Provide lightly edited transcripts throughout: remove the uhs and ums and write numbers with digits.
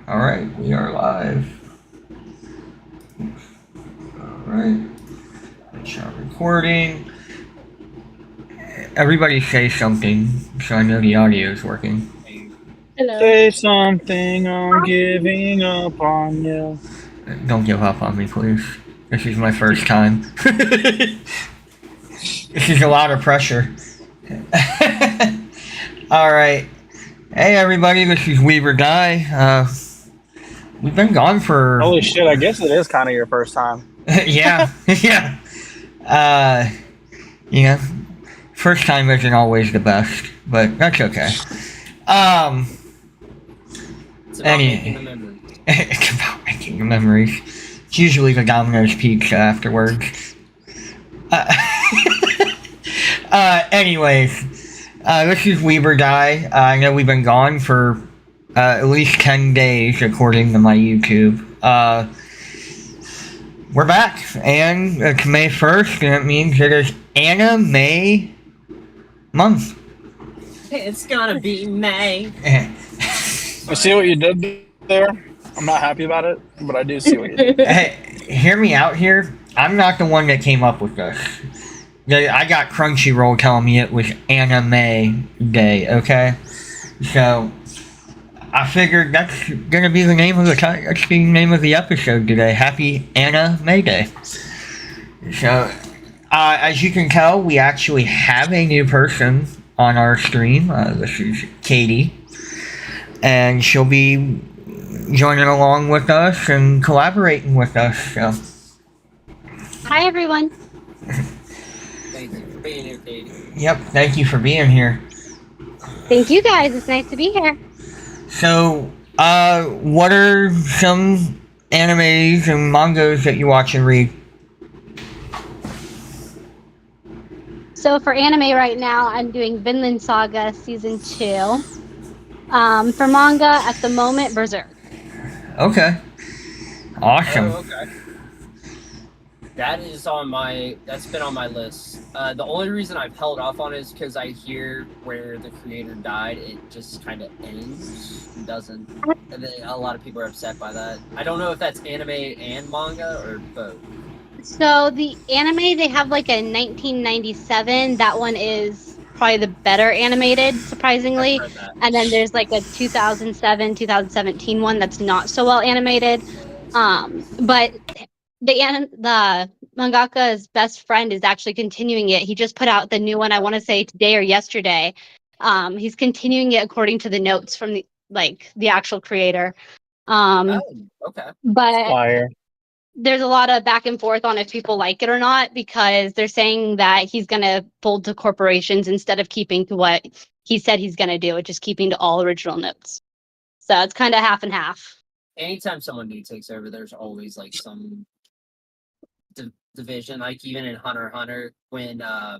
All right, we are live. All right, start recording. Everybody say something so I know the audio is working. Hello. Say something, I'm giving up on you. Don't give up on me, please. This is my first time. This is a lot of pressure. All right. Hey, everybody, this is Weaver Guy. We've been gone for. Holy shit, I guess it is kind of your first time. Yeah, yeah. Uh, yeah. First time isn't always the best, but that's okay. Um, It's about making the any, memories. it's about making the memories. It's usually the Domino's pizza afterwards. Uh, anyways, this is Weaver Guy. I know we've been gone for at least 10 days, according to my YouTube. We're back, and it's May 1st, and it means it is ANIMAY month. It's gonna be May. I see what you did there. I'm not happy about it, but I do see what you did. Hey, hear me out here. I'm not the one that came up with this. I got Crunchyroll telling me it was Anime Day. Okay, so I figured that's gonna be the name of that's the name of the episode today. Happy Anime Day. So, as you can tell, we actually have a new person on our stream. This is Katie, and she'll be joining along with us and collaborating with us. So. Hi, everyone. Thank you for being here, Katie. Yep, thank you for being here. Thank you guys. It's nice to be here. So, what are some animes and mangas that you watch and read? So for anime right now, I'm doing Vinland Saga Season 2. For manga, at the moment, Berserk. Okay. Awesome. Oh, okay. That's been on my list. The only reason I've held off on it is because I hear where the creator died, it just kind of ends. It doesn't. A lot of people are upset by that. I don't know if that's anime and manga or both. So the anime, they have like a 1997. That one is probably the better animated, surprisingly. I've read that. And then there's like a 2007, 2017 one that's not so well animated. But the mangaka's best friend is actually continuing it. He just put out the new one, I want to say today or yesterday. He's continuing it according to the notes from the actual creator. Oh, okay. But Fire. there's a lot of back and forth on if people like it or not, because they're saying that he's going to fold to corporations instead of keeping to what he said he's going to do, just keeping to all original notes. So it's kind of half and half. Anytime someone new takes over, there's always like some division. Like even in Hunter x Hunter, when I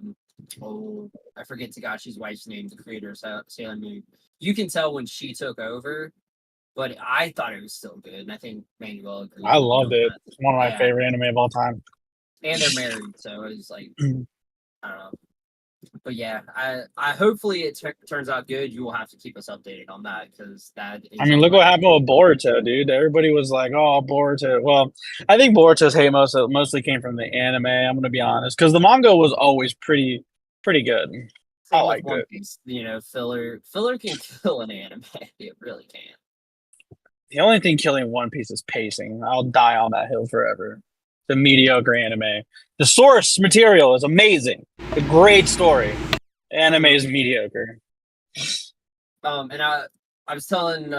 forget Tagashi's wife's name, the creator of Sailor Moon. You can tell when she took over, but I thought it was still good, and I think Manuel agrees. I loved it. It's one of my favorite anime of all time. And they're married, so it was like I don't know. But yeah, I hopefully it turns out good. You will have to keep us updated on that, because that is. I mean, look what happened with Boruto, dude. Everybody was like, "Oh, Boruto." Well, I think Boruto's hate mostly came from the anime. I'm gonna be honest, because the manga was always pretty good. I liked it. Piece, filler can kill an anime. It really can. The only thing killing One Piece is pacing. I'll die on that hill forever. The mediocre anime. The source material is amazing. A great story. Anime is mediocre. And I was telling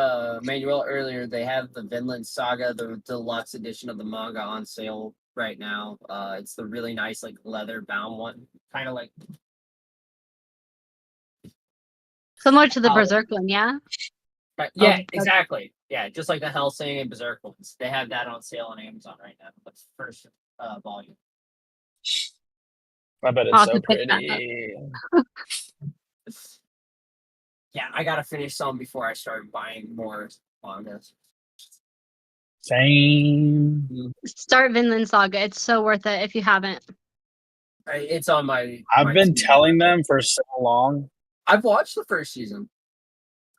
Manuel earlier, they have the Vinland Saga, the deluxe edition of the manga, on sale right now. It's the really nice, like, leather bound one, kind of like Similar to the Berserk one, yeah? Yeah, exactly. Yeah, just like the Hellsing and Berserk ones. They have that on sale on Amazon right now. The first volume. I bet it's so pretty. Yeah, I gotta finish some before I start buying more mangas. Same. Start Vinland Saga. It's so worth it if you haven't. It's on my. I've been telling them for so long. I've watched the first season.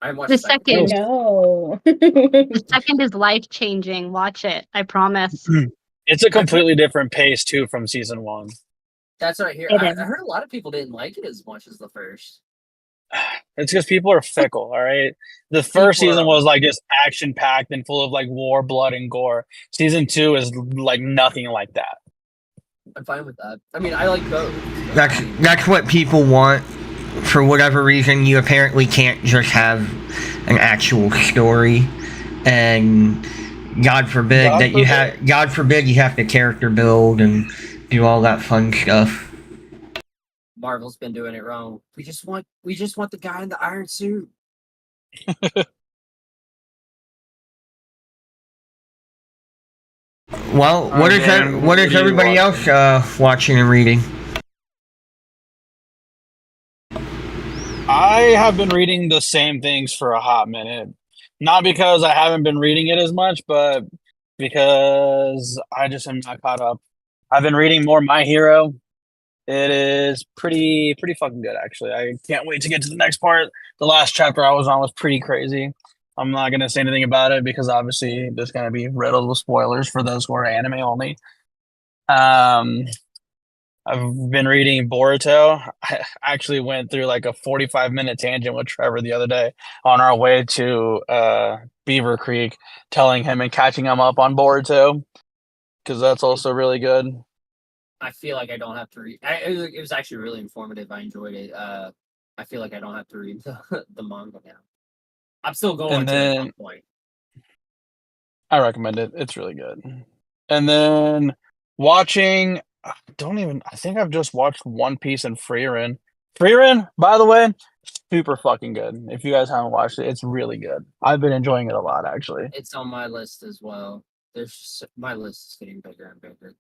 I watched The the second. second. No. The second is life changing. Watch it. I promise. It's a completely different pace too from season 1. That's what I hear. It I is. heard a lot of people didn't like it as much as the first. It's because people are fickle, all right? The first People are- season was like just action packed and full of like war, blood, and gore. Season 2 is like nothing like that. I'm fine with that. I mean, I like both. That's what people want. For whatever reason, you apparently can't just have an actual story, and God forbid God forbid you have to character build and do all that fun stuff. Marvel's been doing it wrong. We just want the guy in the iron suit. Well, what is what are you everybody else watching and reading? I have been reading the same things for a hot minute. Not because I haven't been reading it as much, but because I just am not caught up. I've been reading more My Hero. It is pretty fucking good, actually. I can't wait to get to the next part. The last chapter I was on was pretty crazy. I'm not going to say anything about it because obviously there's going to be riddled with spoilers for those who are anime only. I've been reading Boruto. I actually went through like a 45-minute tangent with Trevor the other day on our way to Beaver Creek, telling him and catching him up on Boruto because that's also really good. I feel like I don't have to read. It was actually really informative. I enjoyed it. I feel like I don't have to read the manga now. I'm still going And to then- at one point. I recommend it. It's really good. And then watching, I think I've just watched One Piece and Frieren. Frieren, by the way, super fucking good. If you guys haven't watched it, it's really good. I've been enjoying it a lot, actually. It's on my list as well. My list is getting bigger and bigger.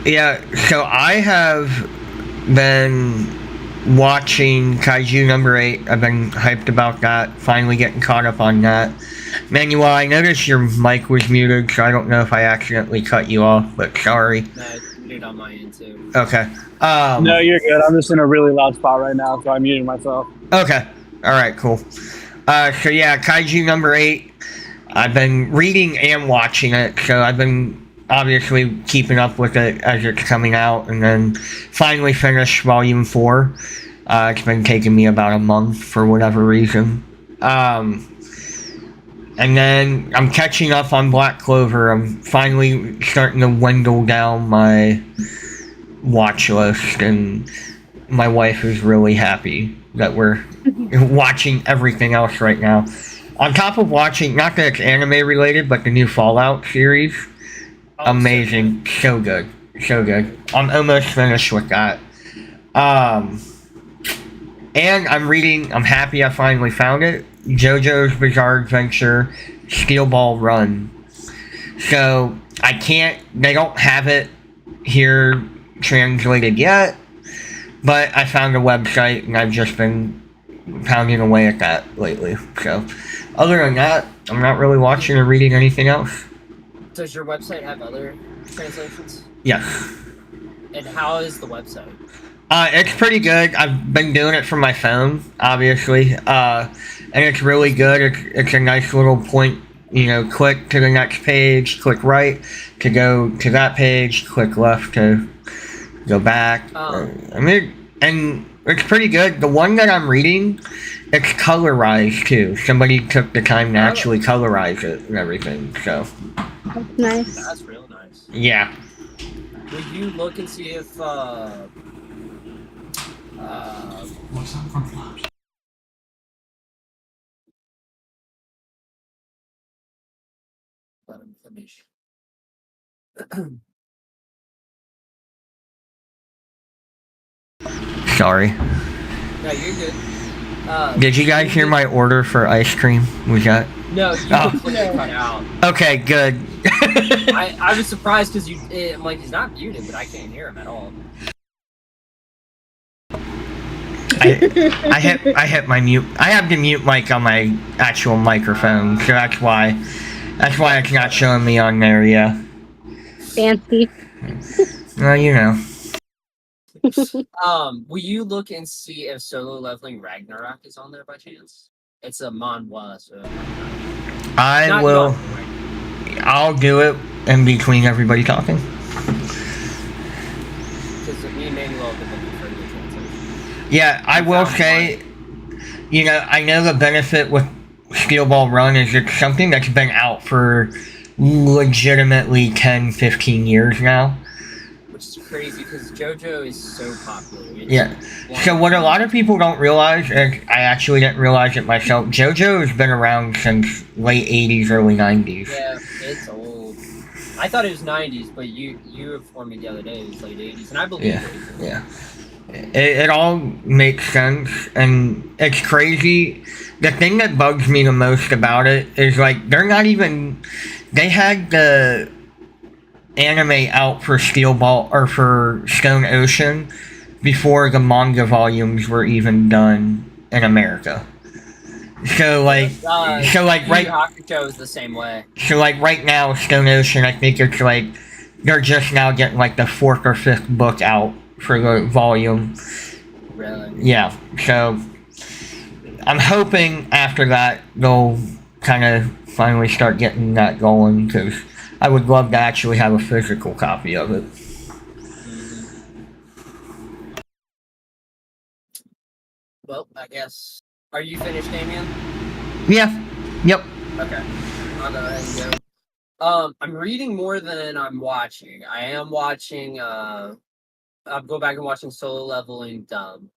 Yeah, so I have been watching Kaiju number 8. I've been hyped about that. Finally getting caught up on that. Manuel, I noticed your mic was muted, so I don't know if I accidentally cut you off, but sorry. No, it's muted on my end too. Okay. No, you're good. I'm just in a really loud spot right now, so I'm muting myself. Okay. Alright, cool. So yeah, Kaiju number 8. I've been reading and watching it, so I've been obviously keeping up with it as it's coming out, and then finally finished volume 4. It's been taking me about a month for whatever reason. And then I'm catching up on Black Clover. I'm finally starting to dwindle down my watch list, and my wife is really happy that we're watching everything else right now. On top of watching, not that it's anime related, but the new Fallout series. Amazing. So good. I'm almost finished with that. And I'm happy I finally found it. JoJo's Bizarre Adventure Steel Ball Run. So, they don't have it here translated yet, but I found a website and I've just been pounding away at that lately. So, other than that, I'm not really watching or reading anything else. Does your website have other translations? Yes. And how is the website? It's pretty good. I've been doing it from my phone, obviously. And it's really good. It's a nice little point, click to the next page, click right to go to that page, click left to go back. And it's pretty good. The one that I'm reading, it's colorized too. Somebody took the time to actually colorize it and everything, so. That's nice. That's real nice. Yeah. Will you look and see if What's that from Flash? let him finish. Sorry. No, you're good. Did you guys hear my order for ice cream? Was that? No, you completely cut out. Okay, good. I was surprised because I'm like, he's not muted, but I can't hear him at all. I hit my mute. I have the mute mic on my actual microphone, so that's why it's not showing me on there. Yeah. Fancy. Well, Will you look and see if Solo Leveling Ragnarok is on there by chance? It's a manhwa, so I not will. right? I'll do it in between everybody talking. Because me and Manuel have been looking for the translation. Yeah, I will say, you know, I know the benefit with Steel Ball Run is it's something that's been out for legitimately 10, 15 years now. Which is crazy because JoJo is so popular. It's Yeah. So what a lot of people don't realize, and I actually didn't realize it myself, JoJo has been around since late 80s, early 90s. Yeah, it's old. I thought it was 90s, but you informed me the other day it was late 80s, and I believe Yeah, it. yeah. It all makes sense, and it's crazy. The thing that bugs me the most about it is, like, they're not even... They had the anime out for Steel Ball, or for Stone Ocean, before the manga volumes were even done in America. So, like... right... Hakusho is the same way. So, like, right now, Stone Ocean, I think it's, like... They're just now getting, like, the 4th or 5th book out for the volume. Really? Yeah, so I'm hoping after that they'll kind of finally start getting that going, because I would love to actually have a physical copy of it. Well, I guess. Are you finished, Damien? Yeah. Yep. Okay. I'll go ahead and go. I'm reading more than I'm watching. I am watching, I'll go back and watching Solo Leveling Dumb.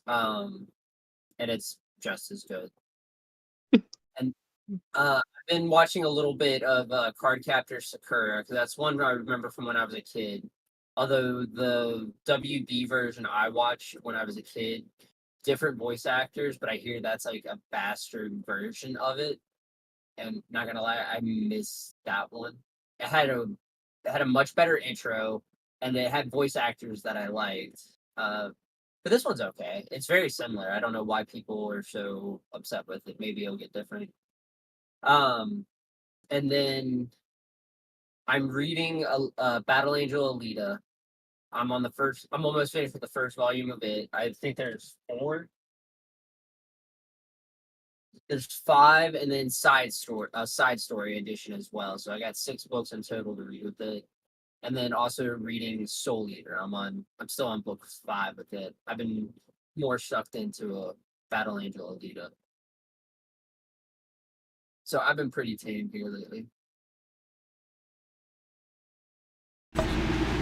And it's just as good. And I've been watching a little bit of Cardcaptor Sakura, because that's one I remember from when I was a kid. Although the WB version I watched when I was a kid, different voice actors, but I hear that's like a bastard version of it. And not gonna lie, I missed that one. It had a much better intro, and it had voice actors that I liked. But this one's okay. It's very similar. I don't know why people are so upset with it. Maybe it'll get different. And then I'm reading Battle Angel Alita. I'm almost finished with the first volume of it. I think there's 4. There's 5, and then side story edition as well. So I got 6 books in total to read with it. And then also reading Soul Eater. I'm still on book 5 with it. I've been more sucked into a Battle Angel Alita. So I've been pretty tame here lately.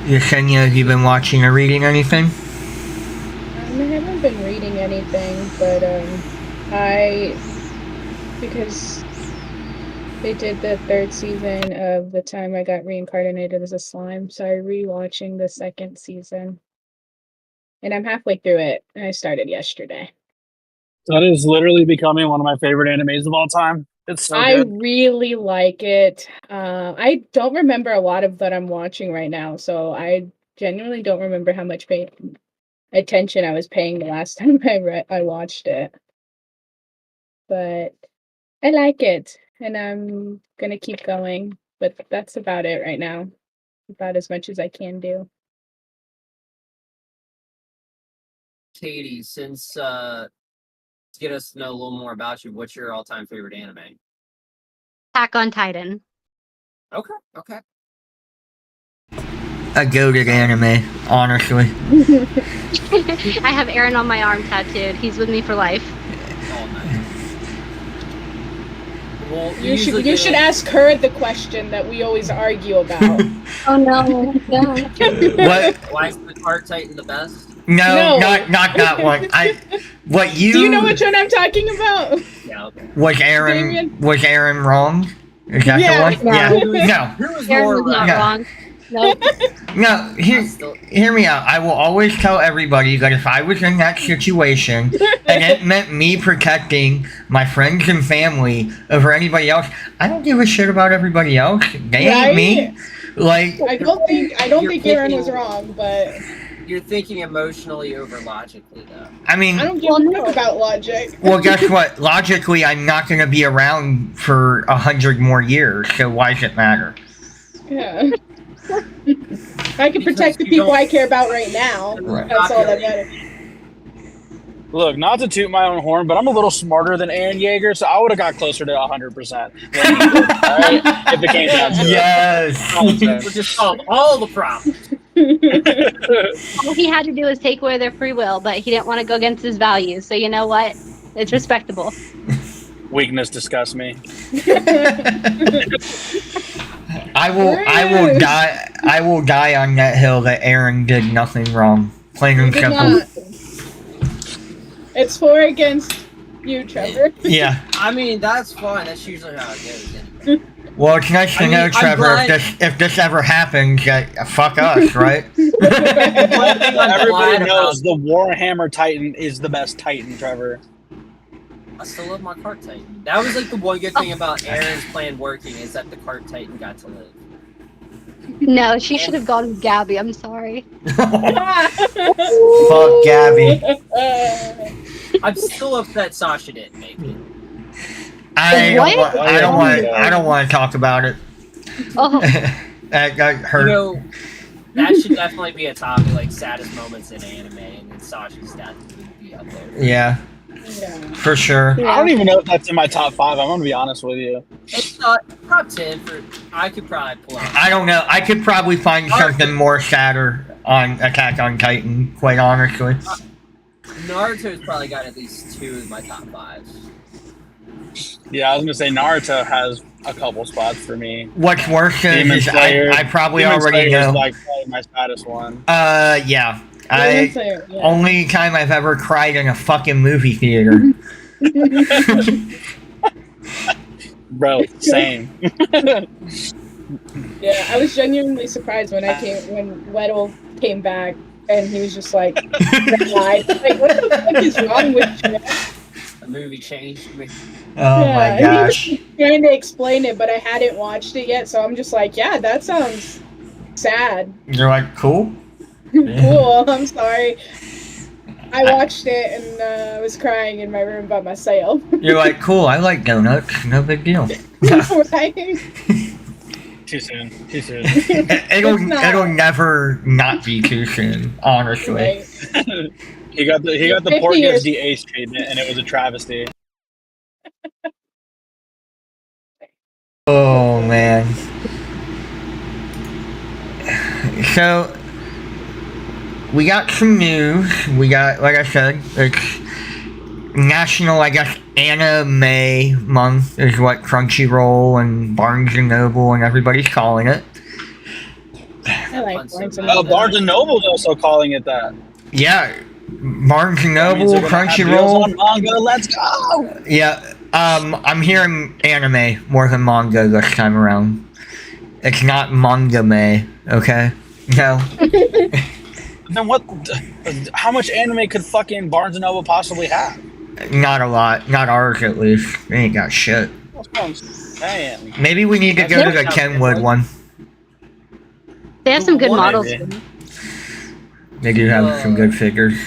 Yesenia, have you been watching or reading anything? I haven't been reading anything, but because they did the 3rd season of The Time I Got Reincarnated as a Slime, so I'm rewatching the 2nd season. And I'm halfway through it, and I started yesterday. That is literally becoming one of my favorite animes of all time. It's so I good. really like it. I don't remember a lot of what I'm watching right now, so I genuinely don't remember how much attention I was paying the last time I watched it. But I like it, and I'm gonna keep going. But that's about it right now. About as much as I can do. Katie, since to get us to know a little more about you, what's your all-time favorite anime? Attack on Titan. Okay. A goated anime, honestly. I have Aaron on my arm tattooed. He's with me for life. Oh, nice. Well, You should ask her the question that we always argue about. Oh no. What? Why is the Card Titan the best? No, not that one. Do you know which one I'm talking about? Yeah, okay. Was Aaron wrong? Is that the one? No. Yeah. No. Who was Aaron more was not Yeah. wrong. Nope. No, hear me out. I will always tell everybody that if I was in that situation and it meant me protecting my friends and family over anybody else, I don't give a shit about everybody else. They ain't me. Like, I don't think Aaron was wrong, but You're thinking emotionally over logically, though. I mean, I don't give a fuck about logic. well, guess what? Logically, I'm not going to be around for 100 more years, so why does it matter? Yeah. I can protect the people I care about right now. Right. That's all that matters. Look, not to toot my own horn, but I'm a little smarter than Aaron Yeager, so I would have got closer to 100%. Right? If it came down to Yes. We'll just solve all the problems. All he had to do was take away their free will, but he didn't want to go against his values. So you know what? It's respectable. Weakness disgusts me. I will die on that hill that Aaron did nothing wrong. Plain and Did simple. not. It's 4 against you, Trevor. Yeah. I mean, that's fine. That's usually how it goes. Anyway. Well, it's nice to I mean, know, I'm Trevor, glad- if this ever happens, fuck us, right? One thing I'm Everybody glad knows about, the Warhammer Titan is the best Titan, Trevor. I still love my cart titan. That was like the one good thing about Aaron's plan working is that the cart titan got to live. No, she should have gone with Gabby. I'm sorry. Fuck Gabby. I'm still upset Sasha didn't make it. I What? don't want to talk about it. Oh, That got You hurt. know, that should definitely be a topic, like saddest moments in anime, and then Sasha's death would be up there. Yeah, Yeah. for sure. yeah. I don't even know if that's in my top 5. I'm gonna be honest with you. It's not top 10 for. I could probably pull out. I don't know. I could probably find something more sadder on Attack on Titan, quite honestly. Naruto's probably got at least 2 of my top 5. Yeah, I was gonna say Naruto has a couple spots for me. What's worse Demon is Slayer. I probably Demon already Slayer is know. like probably my saddest one. Yeah. Yeah. Only time I've ever cried in a fucking movie theater. Bro, same. Yeah, I was genuinely surprised when Weddle came back and he was just like, died. Like, what the fuck is wrong with you? The movie changed me. Oh my gosh. He was trying to explain it, but I hadn't watched it yet, so I'm just like, yeah, that sounds sad. You're like, cool? Cool, I'm sorry. I watched it and I was crying in my room by myself. You're like, cool, I like donuts. No big deal. Right? Too soon. Too soon. It'll It's not. it'll never not be too soon, honestly. Right. He got the 50 Pork years. Gives the Ace treatment, and it was a travesty. Oh man. So we got some news. We got, like I said, it's National, I guess, Anime Month is what Crunchyroll and Barnes and Noble and everybody's calling it. I like Barnes and Oh, Noble. Barnes and Noble's also calling it that. Yeah, Barnes and That means Noble, they're gonna have deals Crunchyroll. on manga. Let's go. Yeah, I'm hearing anime more than manga this time around. It's not manga-me, okay? No. Then what? How much anime could fucking Barnes and Noble possibly have? Not a lot. Not ours, at least. They ain't got shit. That's what I'm saying. Maybe we need to go to the Kenwood one. They have some good What? models. Maybe. They do have some good figures.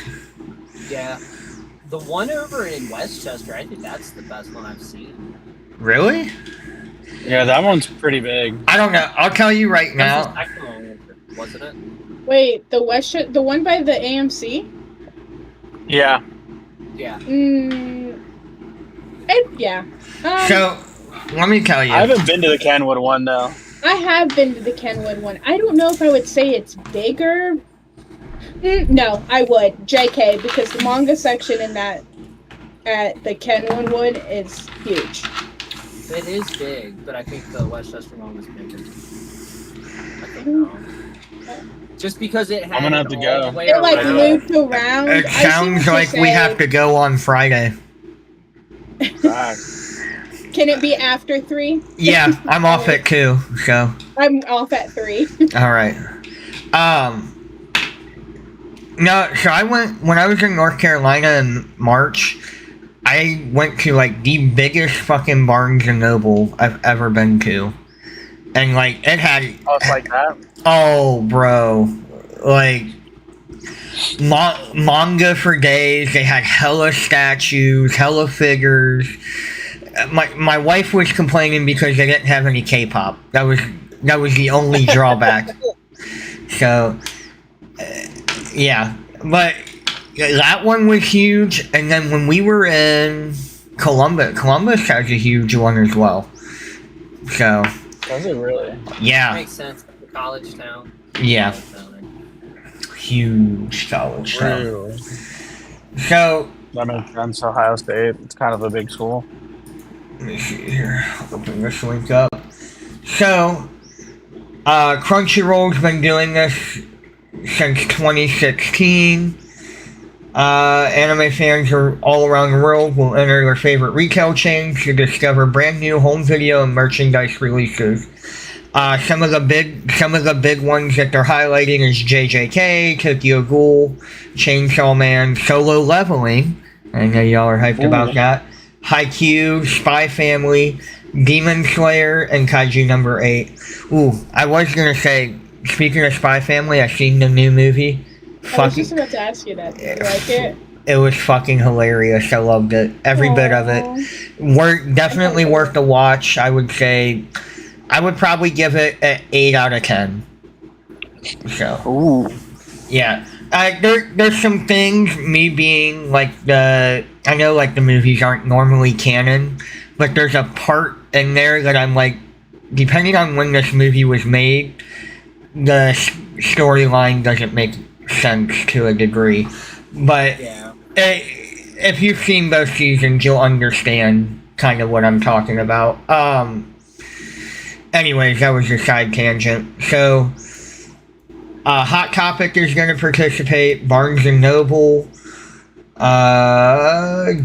Yeah. The one over in Westchester, I think that's the best one I've seen. Really? Yeah, that one's pretty big. I don't know. I'll tell you right That's the now. second one, wasn't it? Wait, the one by the AMC? Yeah. Yeah. Yeah. So, let me tell you. I haven't been to the Kenwood one though. I have been to the Kenwood one. I don't know if I would say it's bigger. No, I would. JK, because the manga section in that at the Kenwood one is huge. It is big, but I think the Westchester one was bigger. I could be wrong. Just because it had I'm gonna have to all go. the way It like around. looped around. It I see sounds what like you're we have saying. to go on Friday. Can it be after 3? Yeah, I'm off at 2, so. I'm off at 3. Alright. No, so I went, when I was in North Carolina in March, I went to, like, the biggest fucking Barnes & Noble I've ever been to. And, like, it had... Oh, it's like that. Oh, bro. Like, manga for days. They had hella statues, hella figures. My wife was complaining because they didn't have any K-pop. That was the only drawback. So, yeah. But that one was huge. And then when we were in Columbus has a huge one as well. So, Does it really? yeah. Makes sense. College town. Yeah. College town. Huge college town. Really? So, That makes sense. Ohio State. It's kind of a big school. let me see here. I'll open this link up. So, Crunchyroll's been doing this since 2016. Anime fans all around the world will enter their favorite retail chains to discover brand new home video and merchandise releases. Some of the big ones that they're highlighting is JJK, Tokyo Ghoul, Chainsaw Man, Solo Leveling. I know y'all are hyped about that. Haikyuu, Spy Family, Demon Slayer, and Kaiju number 8. Ooh, I was gonna say, speaking of Spy Family, I've seen the new movie. I was just about to ask you that. Do you like it? It was fucking hilarious. I loved it. Every bit of it. Definitely worth the watch. I would say, I would probably give it an 8 out of 10. So, Ooh. yeah. There's some things, me being like I know like the movies aren't normally canon, but there's a part in there that I'm like, depending on when this movie was made, the storyline doesn't make sense to a degree. But Yeah. if you've seen both seasons, you'll understand kind of what I'm talking about. Anyways, that was a side tangent. So, Hot Topic is going to participate. Barnes & Noble.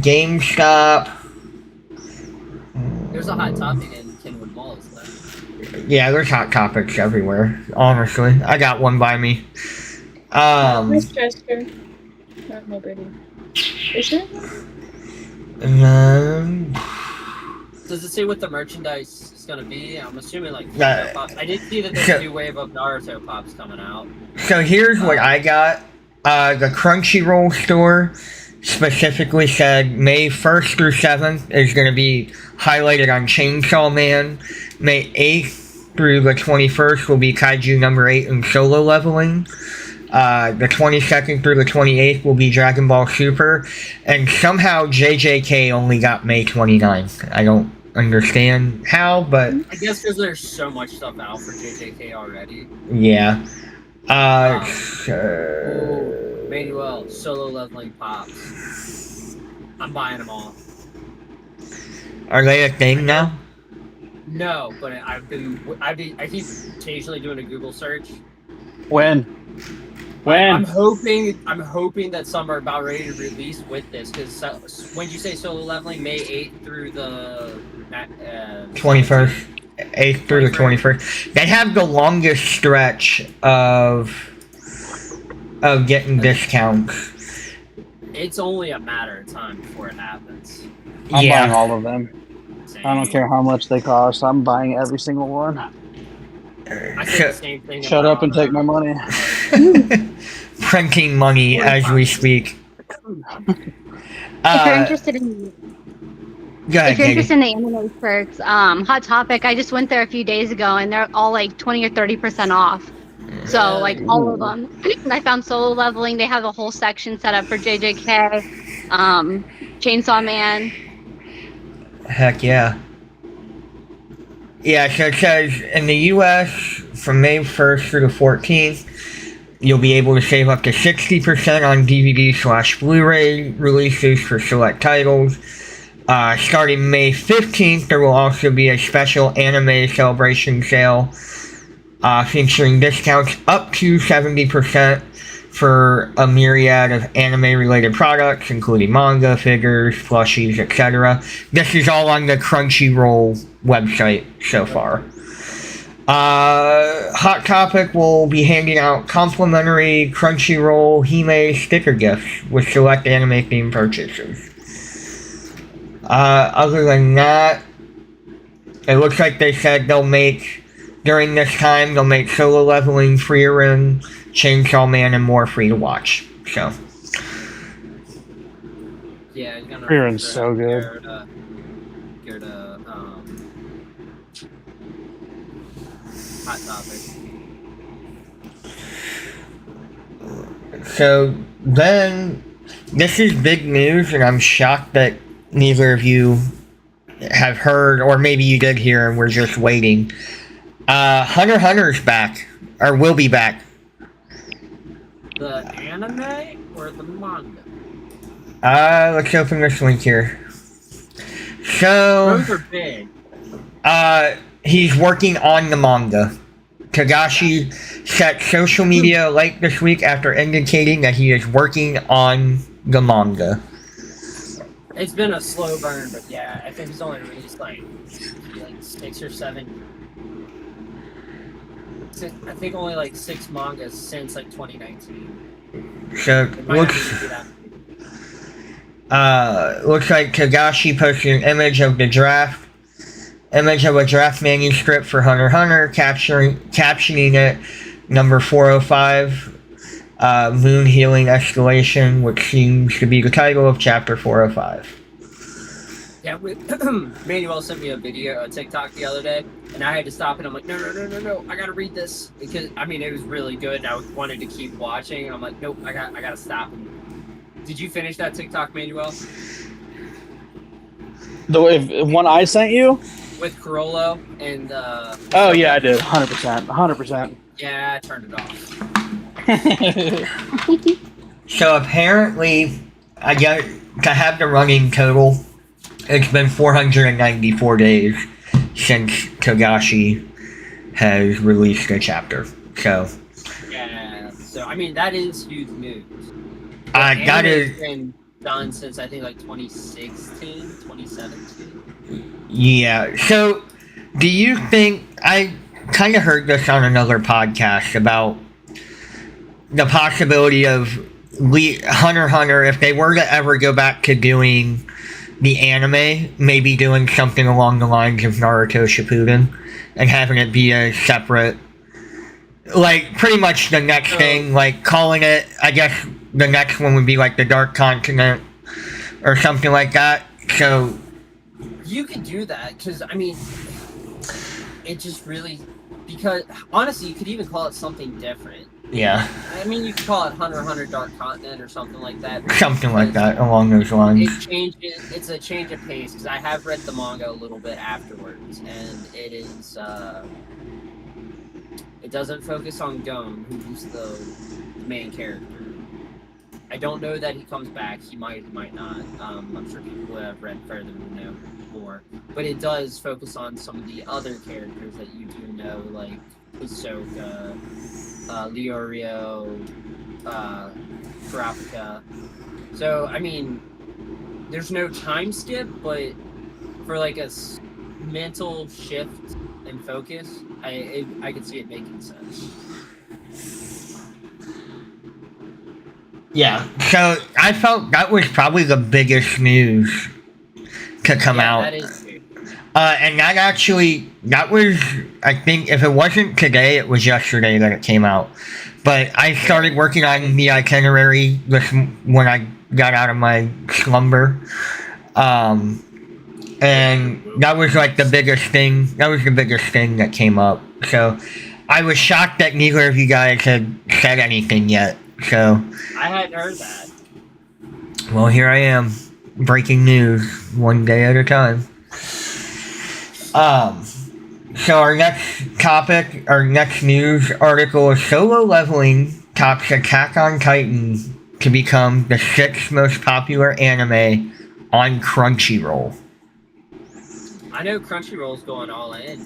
GameStop. There's a Hot Topic in Kenwood Mall, isn't there? Yeah, there's Hot Topics everywhere, honestly. I got one by me. Westchester. Not Liberty. Is there? And then... Does it say what the merchandise is gonna be? I'm assuming like Uh, Pops. I did see that there's a new wave of Naruto Pops coming out. So here's what I got. The Crunchyroll store specifically said May 1st through 7th is going to be highlighted on Chainsaw Man. May 8th through the 21st will be Kaiju number 8 and Solo Leveling. The 22nd through the 28th will be Dragon Ball Super. And somehow JJK only got May 29th. I don't understand how, but I guess because there's so much stuff out for JJK already. yeah. Manuel, Solo Leveling Pops. I'm buying them all. Are they a thing now? No, but I keep occasionally doing a Google search. When? I'm hoping that some are about ready to release with this, because when you say Solo Leveling, May 8th through the 21st. 8th through the 21st. They have the longest stretch of getting discounts. It's only a matter of time before it happens. I'm Yeah. buying all of them. Same. I don't care how much they cost. I'm buying every single one. I say the same thing. Shut up and take my money. Printing money as we speak. If you're interested in Go ahead, If you're Katie. interested in the anime perks, Hot Topic, I just went there a few days ago and they're all like 20 or 30% off. So like all of them. I found Solo Leveling. They have a whole section set up for JJK, Chainsaw Man. Heck yeah. Yeah, so it says in the US from May 1st through the 14th, you'll be able to save up to 60% on DVD/Blu-ray releases for select titles. Starting May 15th, there will also be a special anime celebration sale featuring discounts up to 70% for a myriad of anime-related products, including manga, figures, plushies, etc. This is all on the Crunchyroll website so far. Hot Topic will be handing out complimentary Crunchyroll Hime sticker gifts with select anime-themed purchases. Other than that, it looks like they said during this time, they'll make Solo Leveling, Frieren, Chainsaw Man, and more free to watch. So. Yeah, you're gonna. Frieren's so good. Go to Hot Topic. So then, this is big news, and I'm shocked that neither of you have heard, or maybe you did hear and we're just waiting. Hunter x Hunter's back, or will be back. The anime or the manga? Let's open this link here. So, Both are big. he's working on the manga. Togashi set social media late this week after indicating that he is working on the manga. It's been a slow burn, but yeah, I think he's only released like 6 or 7. I think only like 6 mangas since like 2019. So looks like Togashi posted an image of a draft manuscript for Hunter x Hunter, captioning it number 405, Moon Healing Escalation, which seems to be the title of chapter 405. Yeah, Manuel sent me a TikTok the other day, and I had to stop it. I'm like, no, I gotta read this because I mean it was really good. And I wanted to keep watching, and I'm like, nope, I gotta stop. Did you finish that TikTok, Manuel? The one I sent you? With Carollo and oh yeah, I did. 100%. Yeah, I turned it off. So apparently, I got to have the running total. It's been 494 days since Togashi has released a chapter. So yeah, so I mean that is huge news. that is been done since I think like 2016, 2017. Yeah. So, do you think I kind of heard this on another podcast about the possibility of Hunter x Hunter, if they were to ever go back to doing the anime, maybe doing something along the lines of Naruto Shippuden and having it be a separate, like pretty much the next thing, like calling it, I guess the next one would be like the Dark Continent or something like that. So you could do that because I mean it just really, because honestly you could even call it something different. Yeah. I mean, you could call it Hunter x Hunter Dark Continent or something like that. Something like that, along those lines. It's a change of pace, because I have read the manga a little bit afterwards, and it is, it doesn't focus on Gon, who's the main character. I don't know that he comes back, he might not. I'm sure people who have read further will know more. But it does focus on some of the other characters that you do know, like Hisoka, Leorio, Kurapika. So, I mean, there's no time skip, but for like a mental shift and focus, I could see it making sense. Yeah, so I felt that was probably the biggest news to come out. That is true. And that was, I think, if it wasn't today, it was yesterday that it came out. But I started working on the itinerary when I got out of my slumber. And that was like the biggest thing. That was the biggest thing that came up. So I was shocked that neither of you guys had said anything yet. So I hadn't heard that. Well, here I am. Breaking news, one day at a time. So our next topic, our next news article is Solo Leveling tops Attack on Titan to become the 6th most popular anime on Crunchyroll. I know Crunchyroll's going all in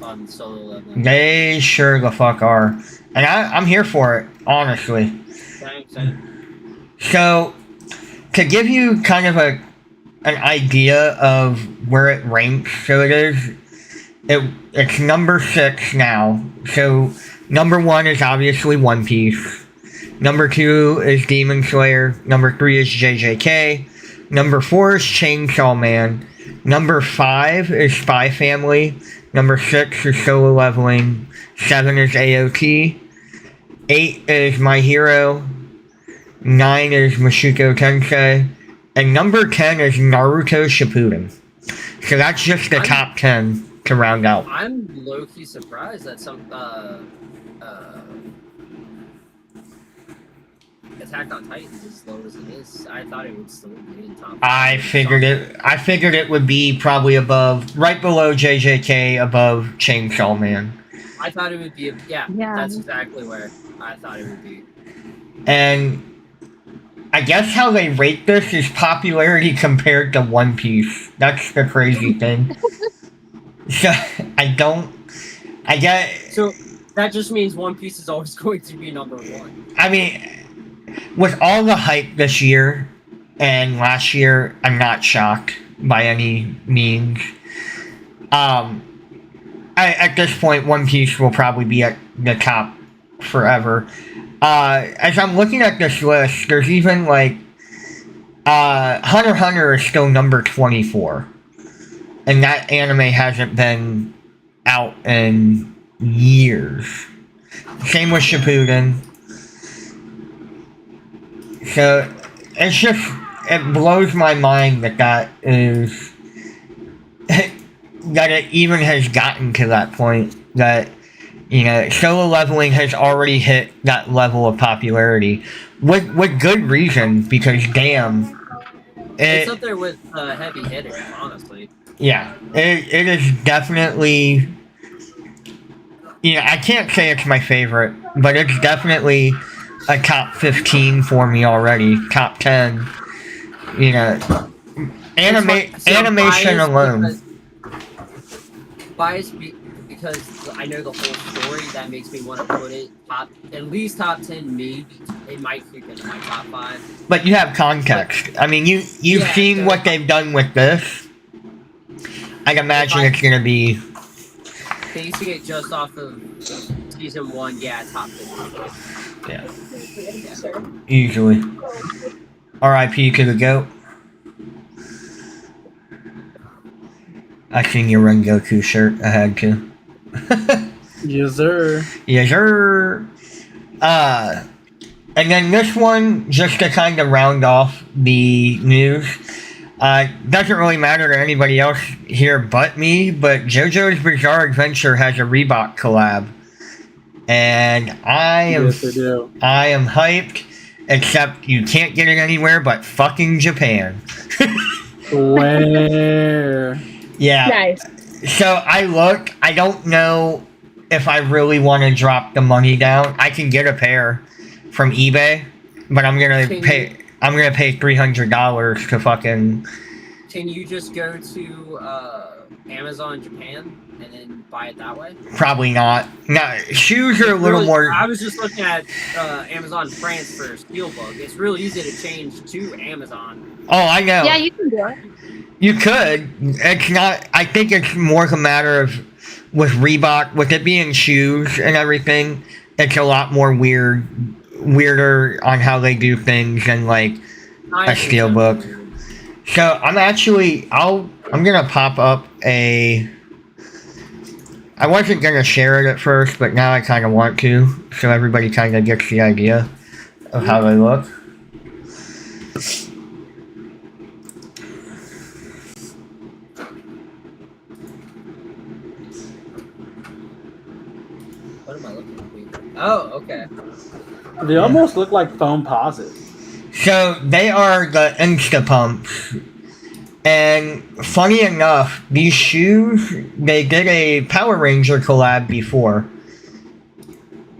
on Solo Leveling. They sure the fuck are. And I'm here for it, honestly. Same. So, to give you kind of an idea of where it ranks, so it's number 6 now. So number 1 is obviously One Piece. Number 2 is Demon Slayer. Number 3 is JJK. Number 4 is Chainsaw Man. Number 5 is Spy Family. Number 6 is Solo Leveling. 7 is AOT. 8 is My Hero. 9 is Mushoku Tensei. And number 10 is Naruto Shippuden. So that's just the top 10 to round out. I'm low-key surprised that Attack on Titan is as low as it is. I thought it would still be in top. I figured it would be probably above, right below JJK, above Chainsaw Man. I thought it would be. Yeah, Yeah. that's exactly where I thought it would be. And I guess how they rate this is popularity compared to One Piece. That's the crazy thing. So I get. So that just means One Piece is always going to be number one. I mean, with all the hype this year and last year, I'm not shocked by any means. At this point, One Piece will probably be at the top forever. As I'm looking at this list, there's even like Hunter x Hunter is still number 24, and that anime hasn't been out in years. Same with Shippuden. So it's just, it blows my mind that is that it even has gotten to that point, that Solo Leveling has already hit that level of popularity with good reason, because damn, It's up there with heavy hitters, honestly. Yeah, it is definitely. I can't say it's my favorite, but it's definitely a top 15 for me already. Top 10. Animation alone. Biased because I know the whole story. That makes me want to put it at least top 10. Maybe it might creep into my top 5. But you have context. I mean, you've seen what they've done with this. I'd imagine it's gonna be. Basing it just off of season 1, yeah, top 15. Yeah. Easily. R.I.P. to the GOAT. I seen your Run Goku shirt. I had to. Yes, sir. Yes, sir. And then this one, just to kind of round off the news, doesn't really matter to anybody else here but me, but JoJo's Bizarre Adventure has a Reebok collab. And I am hyped, except you can't get it anywhere but fucking Japan. Where? Yeah. Nice. So I don't know if I really want to drop the money down. I can get a pair from eBay, but I'm gonna pay $300 to fucking. Can you just go to Amazon Japan and then buy it that way? Probably not. No, shoes are a little more. I was just looking at Amazon France for Steelbook. It's real easy to change to Amazon. Oh, I know. Yeah, you can do it. You could. It's not. I think it's more of a matter of with Reebok, with it being shoes and everything. It's a lot more weirder on how they do things than like a Steelbook. So I'm gonna pop up a. I wasn't gonna share it at first, but now I kind of want to, so everybody kind of gets the idea of how they look. What am I looking at? Oh, okay. They almost look like foam posits. So they are the Insta Pumps. And funny enough, these shoes, they did a Power Ranger collab before.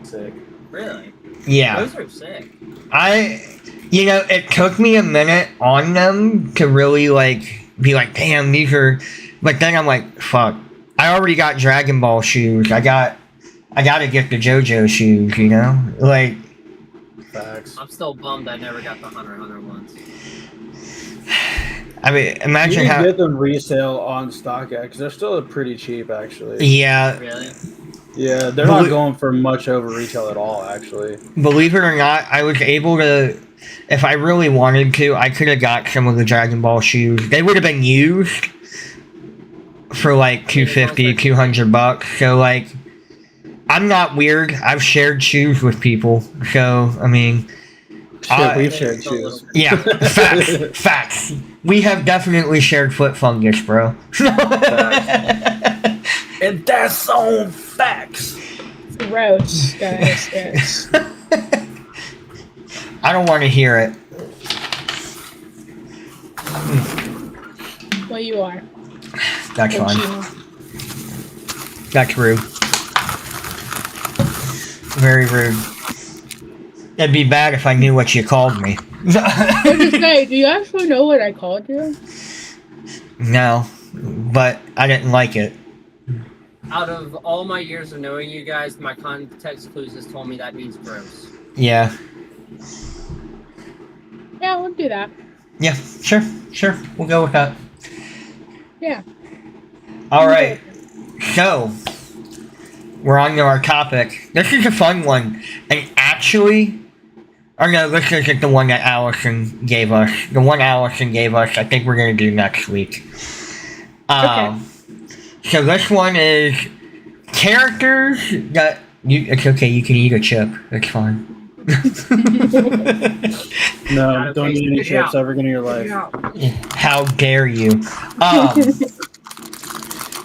Sick. Really? Yeah. Those are sick. It took me a minute on them to really be like, damn, these are. But then I'm like, fuck. I already got Dragon Ball shoes. I gotta get the JoJo shoes, Like. Facts. I'm still bummed I never got the Hunter x Hunter ones. I mean, imagine you how. can get them resale on StockX because they're still pretty cheap, actually. Yeah. Really? Yeah, they're not going for much over retail at all, actually. Believe it or not, I was able to. If I really wanted to, I could have got some of the Dragon Ball shoes. They would have been used for like $250, $200. So I'm not weird. I've shared shoes with people. So I mean. Shit, we've shared shoes. Yeah, facts. We have definitely shared foot fungus, bro. And that's on facts. Gross, guys. I don't want to hear it. Well, you are. That's fine. Cochino. That's rude. Very rude. It'd be bad if I knew what you called me. I was just saying, do you actually know what I called you? No, but I didn't like it. Out of all my years of knowing you guys, my context clues has told me that means gross. Yeah. Yeah, we'll do that. Yeah, sure. We'll go with that. Yeah. Alright. So, we're on to our topic. This is a fun one. And actually, or no, this isn't the one that Allison gave us. The one Allison gave us, I think we're going to do next week. Okay. So this one is characters that... it's okay, you can eat a chip. It's fine. No, don't eat any chips ever again in your life. How dare you?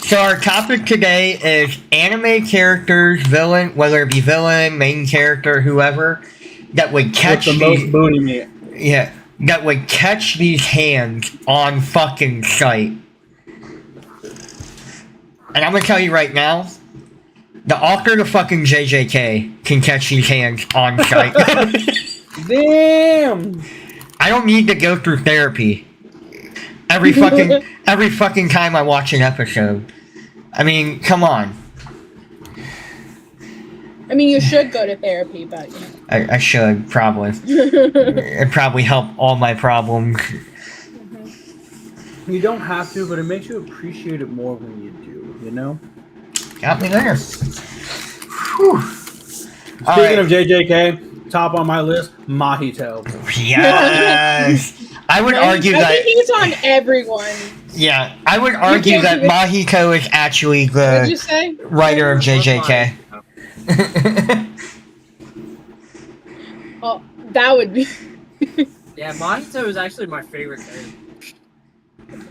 So our topic today is anime characters, villain, whether it be villain, main character, whoever, that would catch With the most booty meat. Yeah, that would catch these hands on fucking sight. And I'm gonna tell you right now, the author of fucking JJK can catch these hands on sight. Damn! I don't need to go through therapy every fucking time I watch an episode. I mean, come on. I mean, you should go to therapy, but you know. I should, probably. It'd probably help all my problems. You don't have to, but it makes you appreciate it more when you do, you know? Got me there. Whew. Speaking of JJK, top on my list, Mahito. Yes! I would argue I that... think he's on everyone. Yeah, I would argue can't that even- Mahiko is actually What'd you the say? writer of JJK. Oh, that would be Yeah, Mahito is actually my favorite character.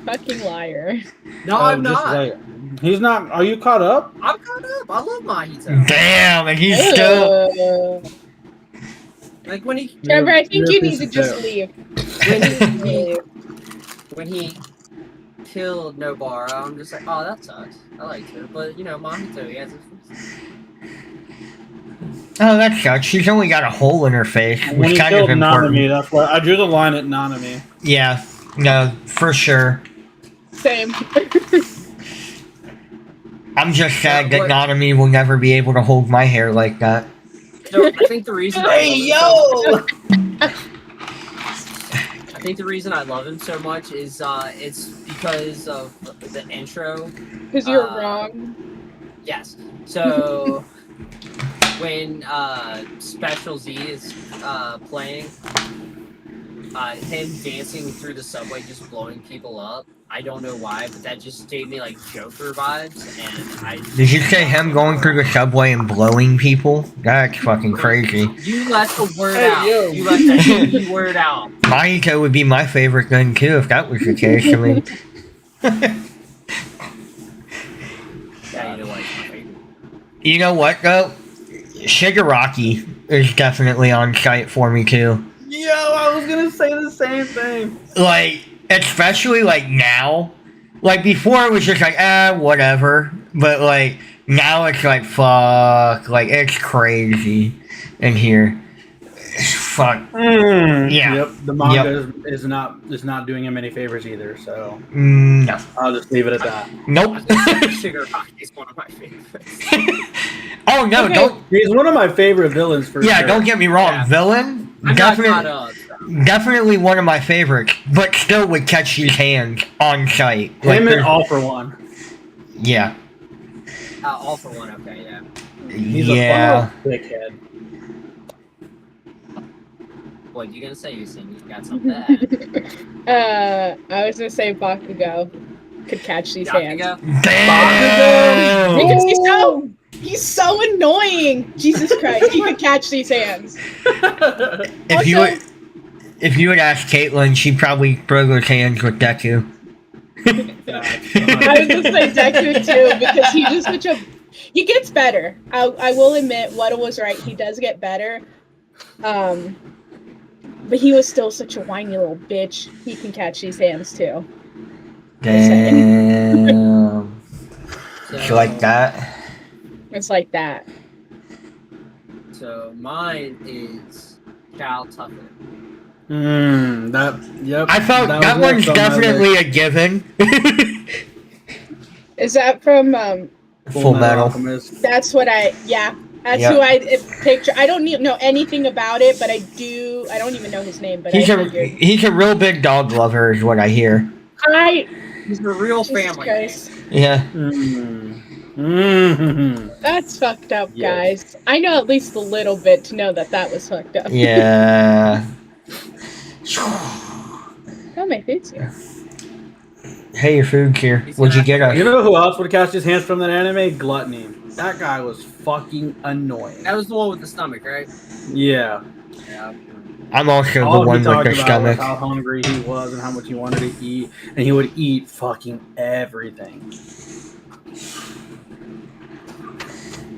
fucking liar. No, I'm not. Wait. He's not. Are you caught up? I'm caught up. I love Mahito. Damn, and he's still... Like when he Trevor, I think You're you a need piece to of just shit. leave. when he killed Nobara, I'm just like, oh, that sucks. I liked her, but you know, Mahito, he has his. Oh, that sucks. She's only got a hole in her face, When which he kind of killed important. Nanami, that's why I drew the line at Nanami. Yeah, no, for sure. Same. I'm just sad Yeah, that what- Nanami will never be able to hold my hair like that. So I think the reason. I think the reason I love him so much is it's because of the intro. Because you're wrong. Yes. So when Special Z is playing, him dancing through the subway, just blowing people up. I don't know why, but that just gave me like Joker vibes, and I. Did you say him going through the subway and blowing people? That's fucking crazy. You let the word Hey, out. yo. You let the word out. Mahito would be my favorite gun too if that was the case. I mean, Yeah, you know what? It's my favorite. you know what though? Shigaraki is definitely on site for me too. Yo, I was gonna say the same thing. Like, especially like now. Like before it was just like, whatever. But like now it's like, fuck. Like it's crazy in here. Fuck. Yeah. Yep. The manga is not doing him any favors either. So No. I'll just leave it at that. Nope. Shigaraki is one of my favorites. Oh no, Okay. don't. He's one of my favorite villains for Yeah, sure. don't get me wrong. Yeah. Villain, I'm not caught definitely, up. definitely one of my favorites, but still would catch these hands on site. Him and there's- All for One. Yeah. All for one, okay, yeah. He's Yeah. a fucking dickhead. What you gonna say? You saying you got something bad? I was gonna say Bakugo could catch these hands. Yakuga? Damn. Because he's so annoying. Jesus Christ, he could catch these hands. If you would ask Caitlyn, she'd probably throw those hands with Deku. I was gonna say Deku too because he's just such a. He gets better. I will admit, Wada was right. He does get better. But he was still such a whiny little bitch. He can catch these hands too. Damn. So, You like that? It's like that. So mine is Cal Tucker. Yep. I felt that was one's next on my definitely list. a given. Is that from Full Metal. Alchemist. that's what I that's Yeah. who I picture. I don't know anything about it, but I don't even know his name, but I figured. He's a real big dog lover, is what I hear. He's a real Jesus family Christ. man. Yeah. That's fucked up, Yes. guys. I know at least a little bit to know that was fucked up. Yeah. Oh, my food's here. Hey, your food's here. What'd you get us? You know who else would catch his hands from that anime? Gluttony. That guy was fucking annoying. That was the one with the stomach, right? Yeah. Yeah. I'm also All the he one with talked the about stomach. was how hungry he was and how much he wanted to eat, and he would eat fucking everything.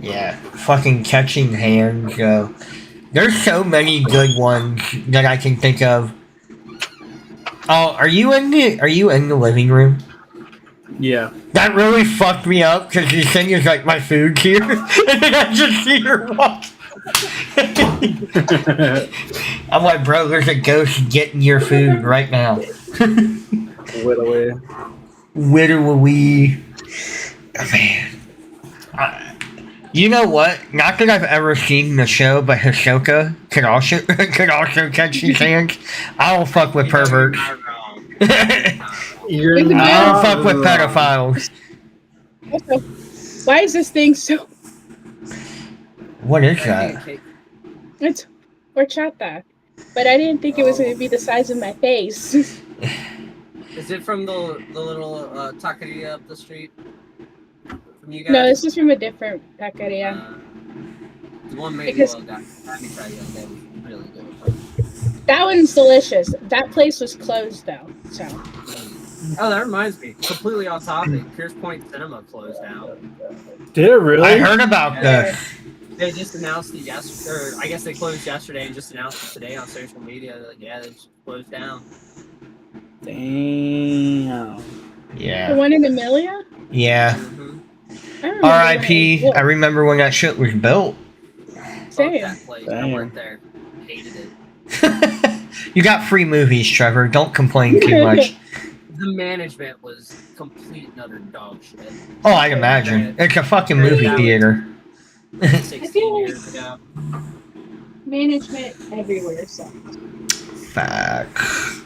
Yeah, fucking catching hands. There's so many good ones that I can think of. Oh, are you in the living room? Yeah. That really fucked me up because the thing is like my food's here, and then I just see her walk. I'm like, bro, there's a ghost getting your food right now. Whittaway. Whittaway. Oh, man. You know what? Not that I've ever seen the show, but Hisoka could also catch these hands. I don't fuck with perverts. You're not wrong. You're Look at I that. don't fuck with wrong. pedophiles. Also, why is this thing so? What is that? It's horchata, but I didn't think it was going to be the size of my face. Is it from the little taqueria up the street? From you guys? No, this is from a different taqueria. The one made Because- me that had me try the other day was really good. That one's delicious. That place was closed though, so. Oh, that reminds me. Completely off topic. Pierce Point Cinema closed down. Did it really? I heard about this. They just announced it yesterday, or I guess they closed yesterday and just announced it today on social media. They're like, yeah, they just closed down. Damn. The Yeah. one in Amelia? Yeah. Mm-hmm. I remember R.I.P. when I remember when that shit was built. Same. That place. I Damn. worked there. Hated it. You got free movies, Trevor. Don't complain too much. The management was complete and utter dog shit. Oh, I'd imagine. It's a fucking movie theater. 16 years ago. Management everywhere sucks. Facts.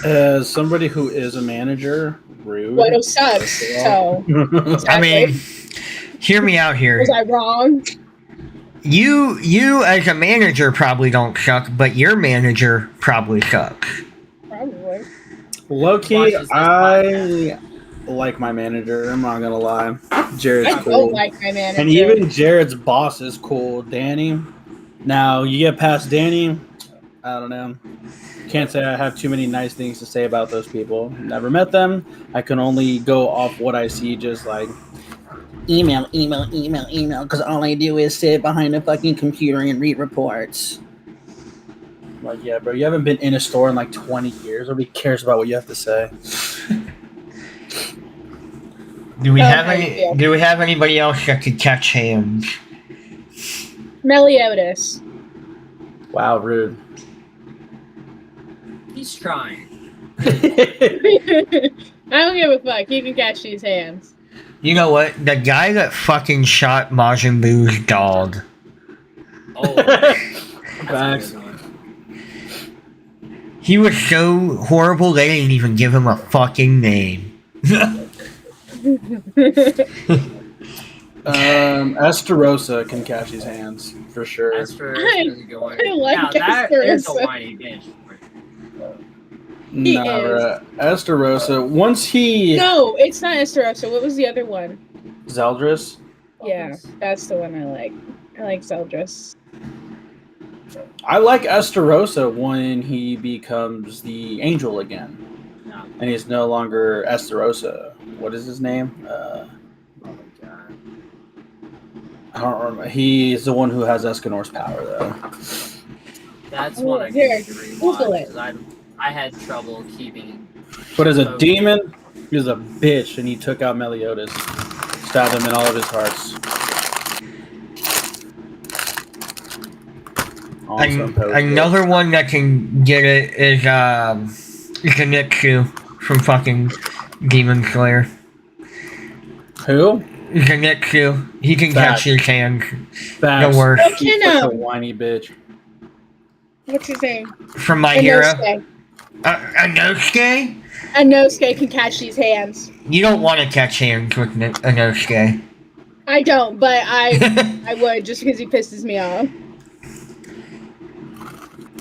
As somebody who is a manager, rude. What sucks, so. I mean, hear me out here. Was I wrong? You as a manager probably don't suck, but your manager probably sucks. Probably. Low key, Watches this I like my manager. I'm not gonna lie. Jared's I cool. don't like my manager. And even Jared's boss is cool, Danny. Now you get past Danny, I don't know. Can't say I have too many nice things to say about those people. Never met them. I can only go off what I see, just like email, because all I do is sit behind a fucking computer and read reports. Like, yeah, bro, you haven't been in a store in like 20 years. Nobody cares about what you have to say. Do we Oh, have how you any? feel? Do we have anybody else that could catch hands? Meliodas. Wow, rude. He's trying. I don't give a fuck. He can catch these hands. You know what? The guy that fucking shot Majin Buu's dog. Oh, Facts. He was so horrible they didn't even give him a fucking name. Esterosa can catch his hands for sure. Esther is really good one. I like Now, that is a Esterosa. whiny bitch. He Nah, Esterosa. Once he No, it's not Esterosa. What was the other one? Zeldris. Yeah, that's the one I like. I like Zeldris. I like Esterosa when he becomes the angel again, No. and he's no longer Esterosa. What is his name? Oh my god. I don't remember. He's the one who has Escanor's power, though. That's Oh, one I here, need to Google rewatch. it. 'Cause I had trouble keeping. But as a focus. demon, he was a bitch, and he took out Meliodas, stabbed him in all of his hearts. Awesome post. Another one that can get it is Zenitsu from fucking Demon Slayer. Who? Zenitsu. He can Facts. catch his hands. Facts. The worst. He's such a whiny bitch. What's his name? From My Hero. Inosuke. Inosuke? Inosuke can catch these hands. You don't want to catch hands with Inosuke. I don't, but I would just because he pisses me off.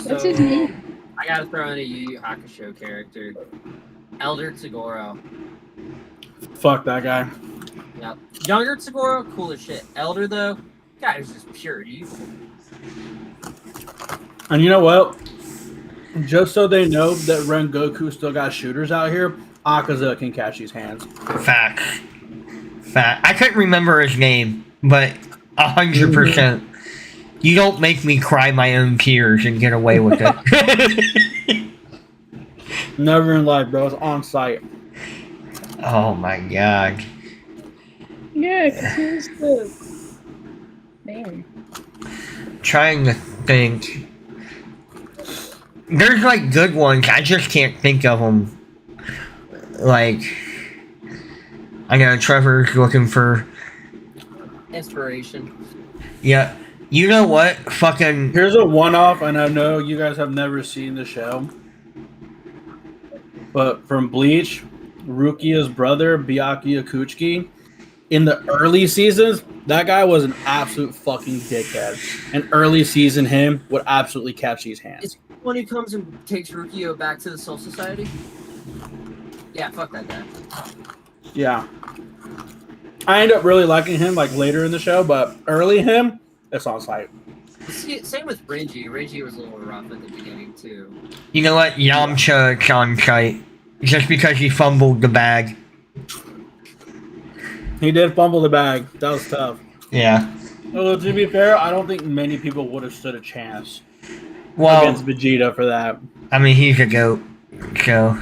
What's his name? I gotta throw in a Yu Yu Hakusho character. Elder Toguro. Fuck that guy. Yep. Younger Toguro, cool as shit. Elder though, guy is just pure evil. And you know what? Just so they know that Rengoku still got shooters out here, Akaza can catch these hands. Facts. I couldn't remember his name, but 100%. You don't make me cry my own tears and get away with it. Never in life, bro. It's on site. Oh my god. Yeah, because he was the name. Trying to think. There's like good ones. I just can't think of them. Like, I know Trevor's looking for. Inspiration. Yeah. You know what? Fucking. Here's a one-off, and I know you guys have never seen the show, but from Bleach, Rukia's brother, Byakuya Kuchiki, in the early seasons, that guy was an absolute fucking dickhead. And early season him would absolutely catch these hands. Is he the one who comes and takes Rukio back to the Soul Society? Yeah, fuck that guy. Yeah. I end up really liking him like later in the show, but early him, it's on site. See, same with Renji. Renji was a little rough at the beginning too. You know what? Yamcha on site. Just because he fumbled the bag. He did fumble the bag. That was tough. Yeah. Well, to be fair, I don't think many people would have stood a chance Well, against Vegeta for that. I mean, he's a goat. So.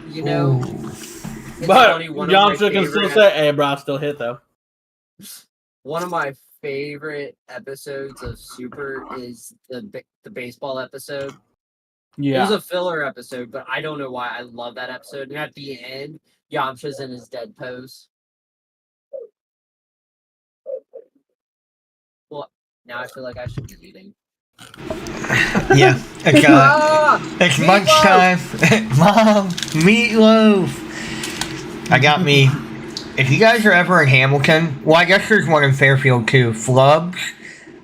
You know, Ooh. it's But funny, one of my Yamcha can still favorite- say, hey, bro, I still hit, though. One of my favorite episodes of Super is the baseball episode. It Yeah. was a filler episode, but I don't know why I love that episode. And at the end, Yamcha's in his dead pose. Well, now I feel like I should be eating. Yeah. It's lunchtime. Mom, meatloaf. I got me. If you guys are ever in Hamilton, well, I guess there's one in Fairfield too. Flubs,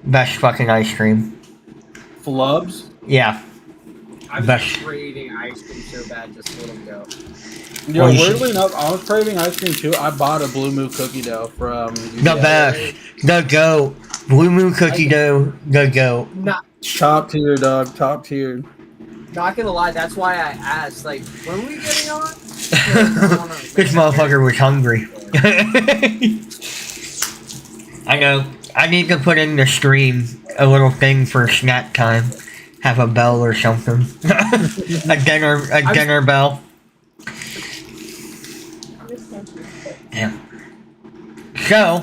best fucking ice cream. Flubs? Yeah. I was Best. craving ice cream so bad just a little ago. Yo, Well, you should- weirdly enough, I was craving ice cream too. I bought a Blue Moon cookie dough from The best. The goat. Blue Moon cookie dough. The goat. Top tier, dog. Top tier. Not gonna lie, that's why I asked, like, when are we getting on? This motherfucker was hungry. I know. I need to put in the stream a little thing for snack time. Have a bell or something. a dinner bell. Yeah. So,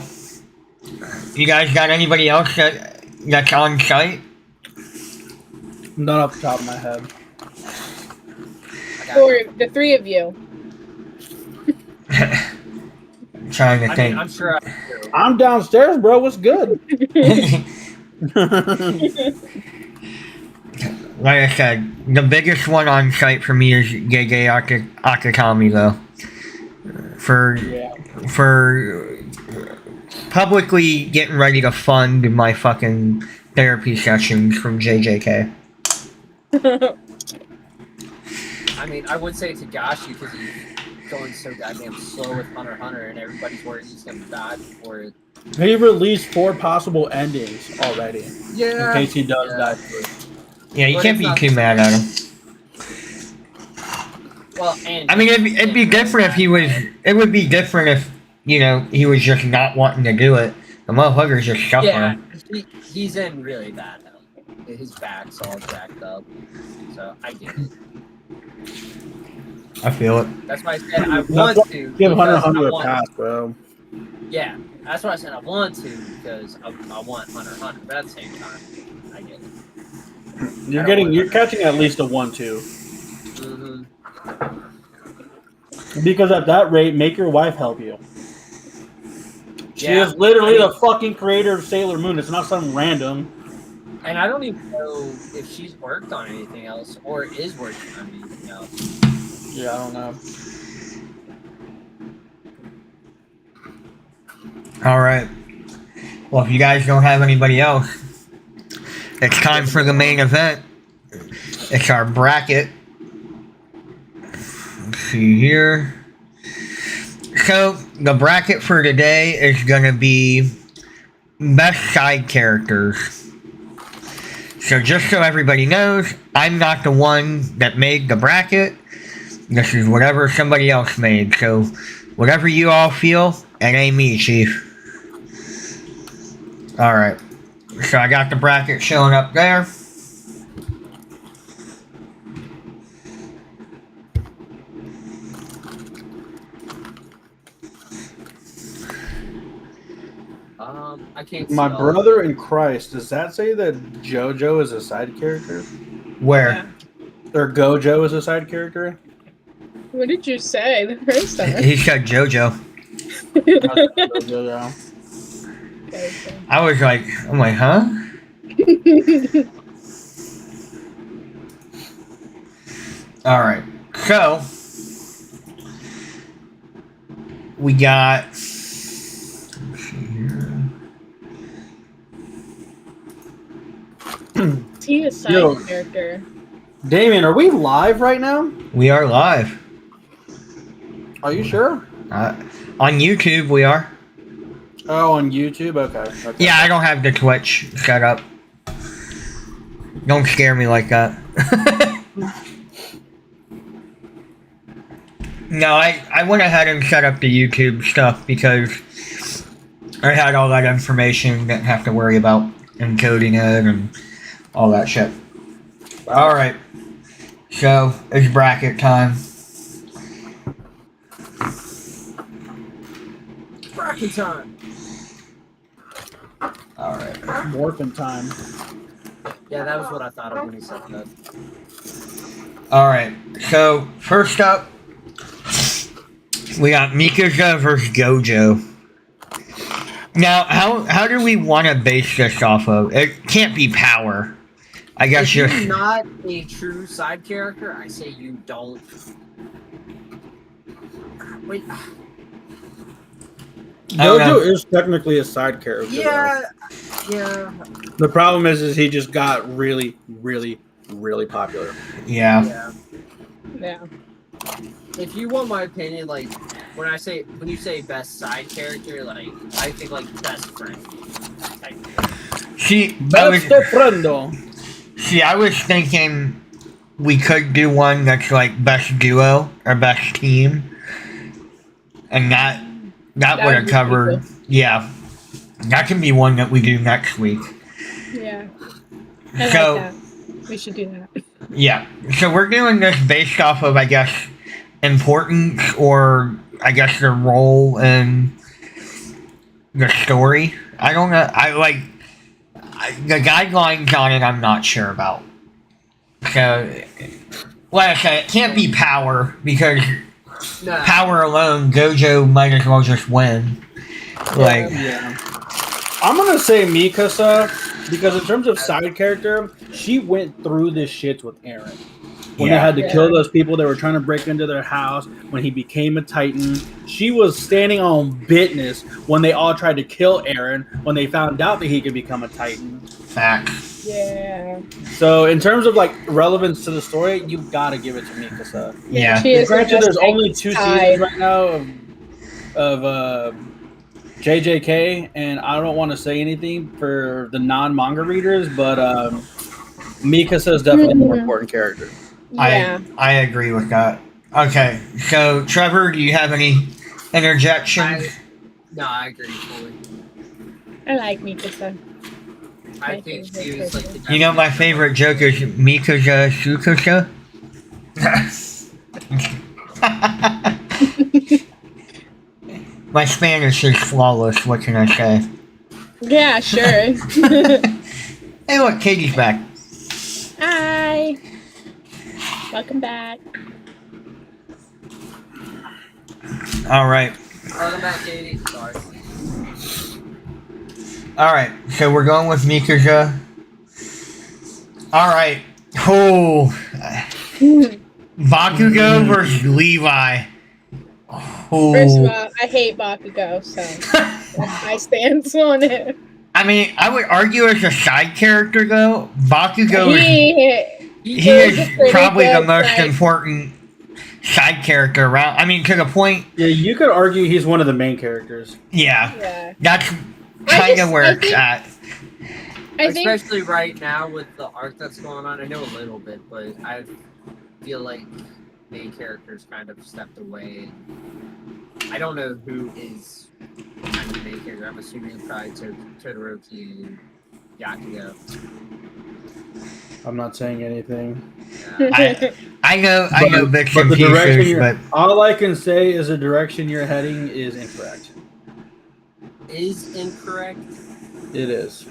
you guys got anybody else that's on site? Not off the top of my head. Or the three of you. Trying to I think. mean, I'm sure I do. I'm downstairs, bro. What's good? Like I said, the biggest one on site for me is JJ Akutami, though. For publicly getting ready to fund my fucking therapy sessions from JJK. I mean, I would say Tagashi because he's going so goddamn slow with Hunter x Hunter, and everybody's worried he's gonna die before it. He released 4 possible endings already. Yeah. In case he does die first. Yeah, you But can't it's be not- too mad at him. Well, and I mean, it'd be different if he was. It would be different if, you know, he was just not wanting to do it. The motherfucker's just suffering. Yeah, he's in really bad health. his back's all jacked up. So I get it. I feel it. That's why I said I want to. Give Hunter because Hunter I a want- pass, bro. Yeah, that's why I said I want to because I want Hunter x Hunter. But at the same time, I get it. You're catching at least a 1-2. Mm-hmm. Because at that rate, make your wife help you. She Yeah, is literally I mean- the fucking creator of Sailor Moon. It's not some random. And I don't even know if she's worked on anything else or is working on anything else. Yeah, I don't know. All right. Well, if you guys don't have anybody else, it's time for the main event. It's our bracket. Let's see here. So, the bracket for today is going to be best side characters. So, just so everybody knows, I'm not the one that made the bracket. This is whatever somebody else made. So, whatever you all feel, it ain't me, Chief. Alright. So, I got the bracket showing up there. I can't see My all- brother in Christ, does that say that JoJo is a side character? Where? Or Gojo is a side character? What did you say the first time? He said JoJo. JoJo. Okay. I was like, I'm like, huh? Alright. So, we got. Let's see here. Is he a side Yo. character? Damien, are we live right now? We are live. Are you sure? On YouTube, we are. Oh, on YouTube? Okay. Yeah, I don't have the Twitch set up. Don't scare me like that. No, I went ahead and set up the YouTube stuff because I had all that information, didn't have to worry about encoding it and all that shit. Alright. So, it's bracket time. Bracket time. Alright. Morphin time. Yeah, that was what I thought of when he said that. Alright. So, first up, we got Mikasa versus Gojo. Now, how do we want to base this off of? It can't be power. I guess If you're just not a true side character, I say you don't. Wait. I don't know. Gojo is technically a side character. Yeah. though. Yeah. The problem is he just got really, really, really popular. yeah. Yeah. Yeah. If you want my opinion, like when you say best side character, like I think like best friend. See, Best friendo. I was thinking we could do one that's like best duo or best team, and that would would have be covered. cool. Yeah, that can be one that we do next week. Yeah. I So like that. We should do that. yeah, so we're doing this based off of I guess importance or I guess the role in the story. I don't know. The guidelines on it, I'm not sure about. So, like I said, it can't be power because Nah. power alone, Gojo might as well just win. Like, Yeah. I'm gonna say Mikasa because in terms of side character, she went through this shit with Eren. When they Yeah. had to kill those people that were trying to break into their house, when he became a Titan, she was standing on business when they all tried to kill Eren, when they found out that he could become a Titan. facts. Yeah. So in terms of like relevance to the story, you gotta give it to Mikasa. Yeah. She is Granted, just there's like only 2 tied. seasons right now of JJK, and I don't want to say anything for the non-manga readers, but Mikasa is definitely a more important character. Yeah. I agree with that. Okay, so Trevor, do you have any interjections? No, I agree fully. I like Mikasa. I think she was like the You know, my favorite joke is Mikaja Shukusha. My Spanish is flawless, what can I say? Yeah, sure. Hey, look, Katie's back. Hi. Welcome back. Alright. Welcome back, Katie. Sorry. Alright, so we're going with Mikaja. Alright. Oh. Bakugo versus Levi. Oh. First of all, I hate Bakugo, so I stand on it. I mean, I would argue as a side character, though, Bakugo is... He is is probably the good, most like- important side character around. I mean, to the point... Yeah, you could argue he's one of the main characters. Yeah. Yeah. That's kind of where I it's think- at. I think Especially right now with the arc that's going on. I know a little bit, but I feel like main characters kind of stepped away. I don't know who is kind of the main character. I'm assuming probably Todoroki and Yakugo. I'm not saying anything. Yeah. I know bits But and the direction pieces, you're, but all I can say is the direction you're heading is incorrect. Is incorrect. It is.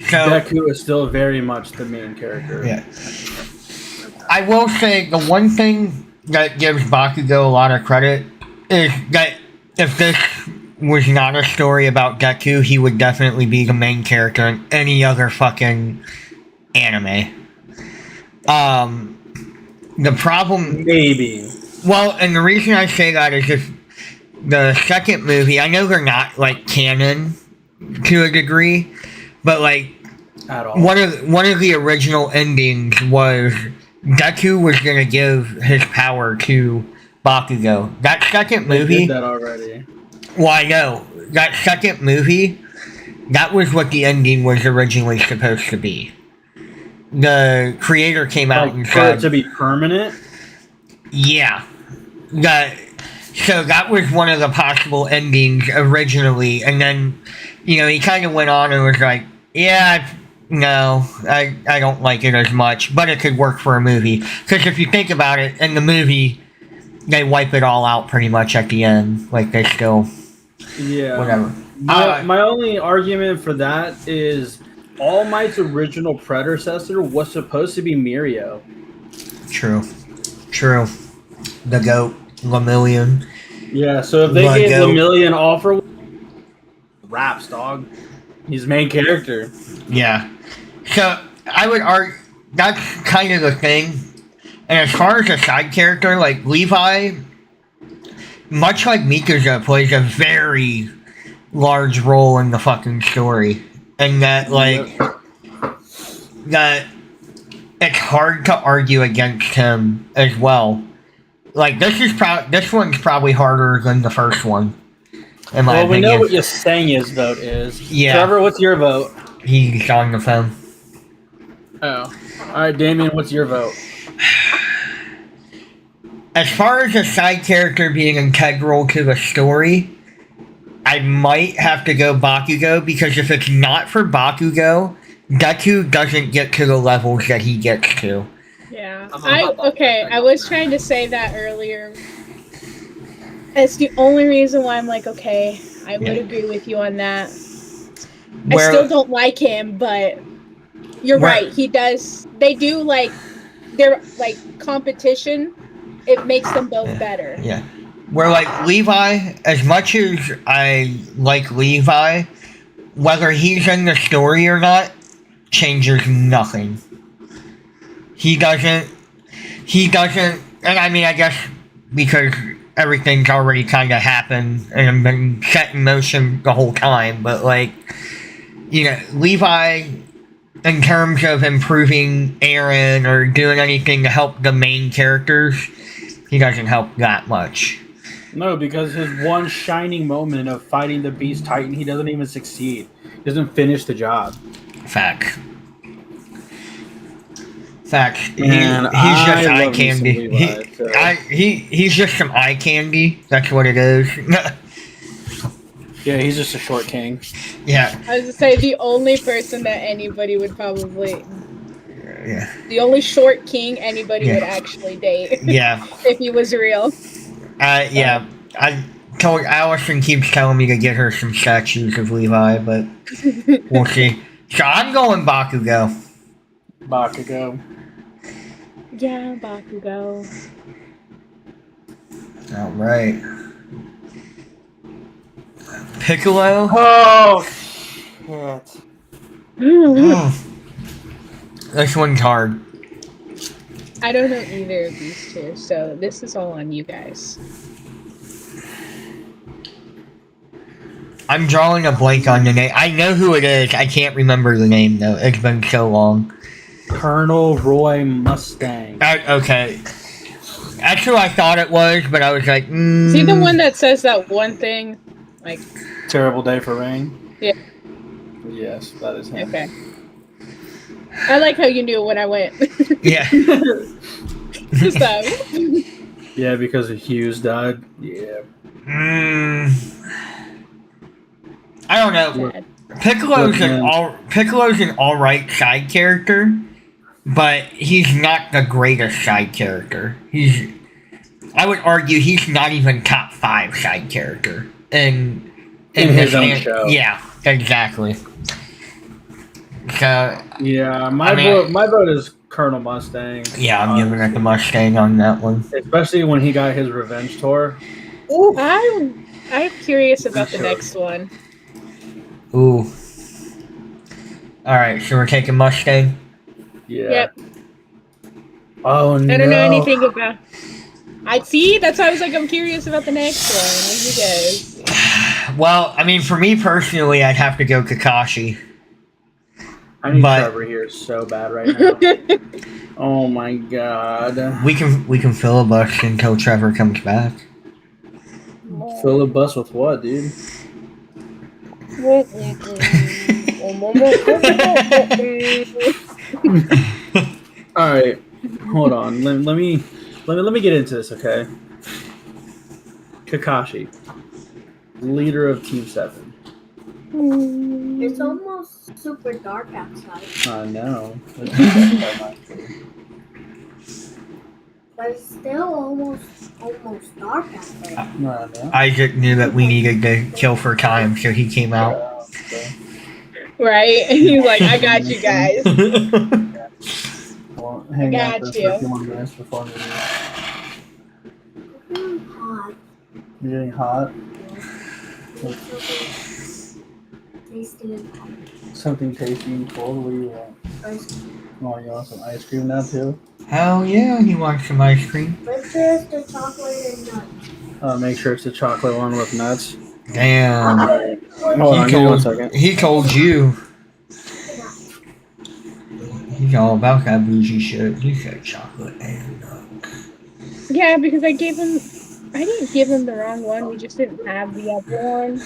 so Deku is still very much the main character. yeah. I will say the one thing that gives Bakugo a lot of credit is that if this was not a story about Deku, he would definitely be the main character in any other fucking anime. The problem... Maybe. Well, and the reason I say that is just the second movie, I know they're not, like, canon to a degree, but, like, At all. one of the original endings was Deku was gonna give his power to Bakugo. That second They movie... did that already. Well, I know. That second movie, that was what the ending was originally supposed to be. The creator came out and Like, for it said... to be permanent? Yeah. So that was one of the possible endings originally, and then, you know, he kind of went on and was like, yeah, no, I don't like it as much, but it could work for a movie. Because if you think about it, in the movie, they wipe it all out pretty much at the end. Like, they still... Yeah. Whatever. My only argument for that is All Might's original predecessor was supposed to be Mirio. True. The GOAT. Lemillion. Yeah, so if they My gave goat. Lemillion offer raps, dog. He's main character. Yeah. So, I would argue... That's kind of the thing. And as far as a side character, like, Levi... Much like Mikaja, plays a very large role in the fucking story. And that, like... That... It's hard to argue against him as well. Like, this one's probably harder than the first one. In my Well, we opinion. know what Yasenya's vote is. Yeah. Trevor, what's your vote? He's on the phone. Oh. Alright, Damien, what's your vote? As far as a side character being integral to the story, I might have to go Bakugo, because if it's not for Bakugo, Deku doesn't get to the levels that he gets to. Yeah. I'm on my Okay, I was trying to say that earlier. It's the only reason why I'm like, okay, I would Yeah. agree with you on that. Where- I still don't like him, but you're Where- right. He does. They do like their like competition. It makes them both Yeah. better. Yeah. Where, like, Levi, as much as I like Levi, whether he's in the story or not, changes nothing. He doesn't, and I mean, I guess because everything's already kind of happened and been set in motion the whole time, but, like, you know, Levi, in terms of improving Eren or doing anything to help the main characters, he doesn't help that much. No, because his one shining moment of fighting the Beast Titan, he doesn't even succeed. He doesn't finish the job. Facts. He's Man, just I eye love me some candy. Levi, so- He's just some eye candy. That's what it is. Yeah, he's just a short king. Yeah, I was to say the only person that anybody would probably, yeah, the only short king anybody Yeah. would actually date yeah. if he was real. Yeah. I told Allison keeps telling me to get her some statues of Levi, but we'll see. So I'm going Bakugo. Bakugo. Yeah, Bakugo. All right. Piccolo. Oh shit. Oh, this one's hard. I don't know either of these two, so this is all on you guys. I'm drawing a blank on the name. I know who it is. I can't remember the name though. It's been so long. Colonel Roy Mustang. Okay. That's who I thought it was, but I was like, Is he the one that says that one thing? Like, Terrible day for rain. Yeah. Yes, that is him. okay. I like how you knew when I went. Yeah. Just that. Yeah, because Hughes died. Yeah. I don't know. Sad. Piccolo's an alright side character, but he's not the greatest side character. I would argue he's not even top 5 side character in his own show. Yeah, exactly. So Yeah, my vote is Colonel Mustang. yeah, I'm giving it the Mustang on that one. Especially when he got his revenge tour. I'm curious about the next one. Ooh. Alright, so we're taking Mustang. Yeah. Yep. Oh no. I don't know anything about. I see. That's why I was like, I'm curious about the next one. What do you guys? Well, I mean, for me personally, I'd have to go Kakashi. I need But- Trevor here so bad right now. Oh my god. We can filibuster until Trevor comes back. Fill a bus with what, dude? All right, hold on. Let me get into this, okay? Kakashi, leader of Team 7. It's almost super dark outside, I know. but it's still almost dark out there. I know. Isaac knew that we needed to kill for time, so he came out. Right? He's like, I got you guys. Well, hang Got out you. for a few more minutes before we leave. Hot. You're getting hot. Tasty and hot. Something tasty and cold. What do you want? Ice Oh, you want some ice cream now too? Hell yeah, he wants some ice cream. Let's just the chocolate and nuts. Make sure it's the chocolate one with nuts. Damn. Hold on, give me 1 second. He told you. He's all about that bougie shit. He said chocolate and nuts. Yeah, because I didn't give him the wrong one. We just didn't have the other one.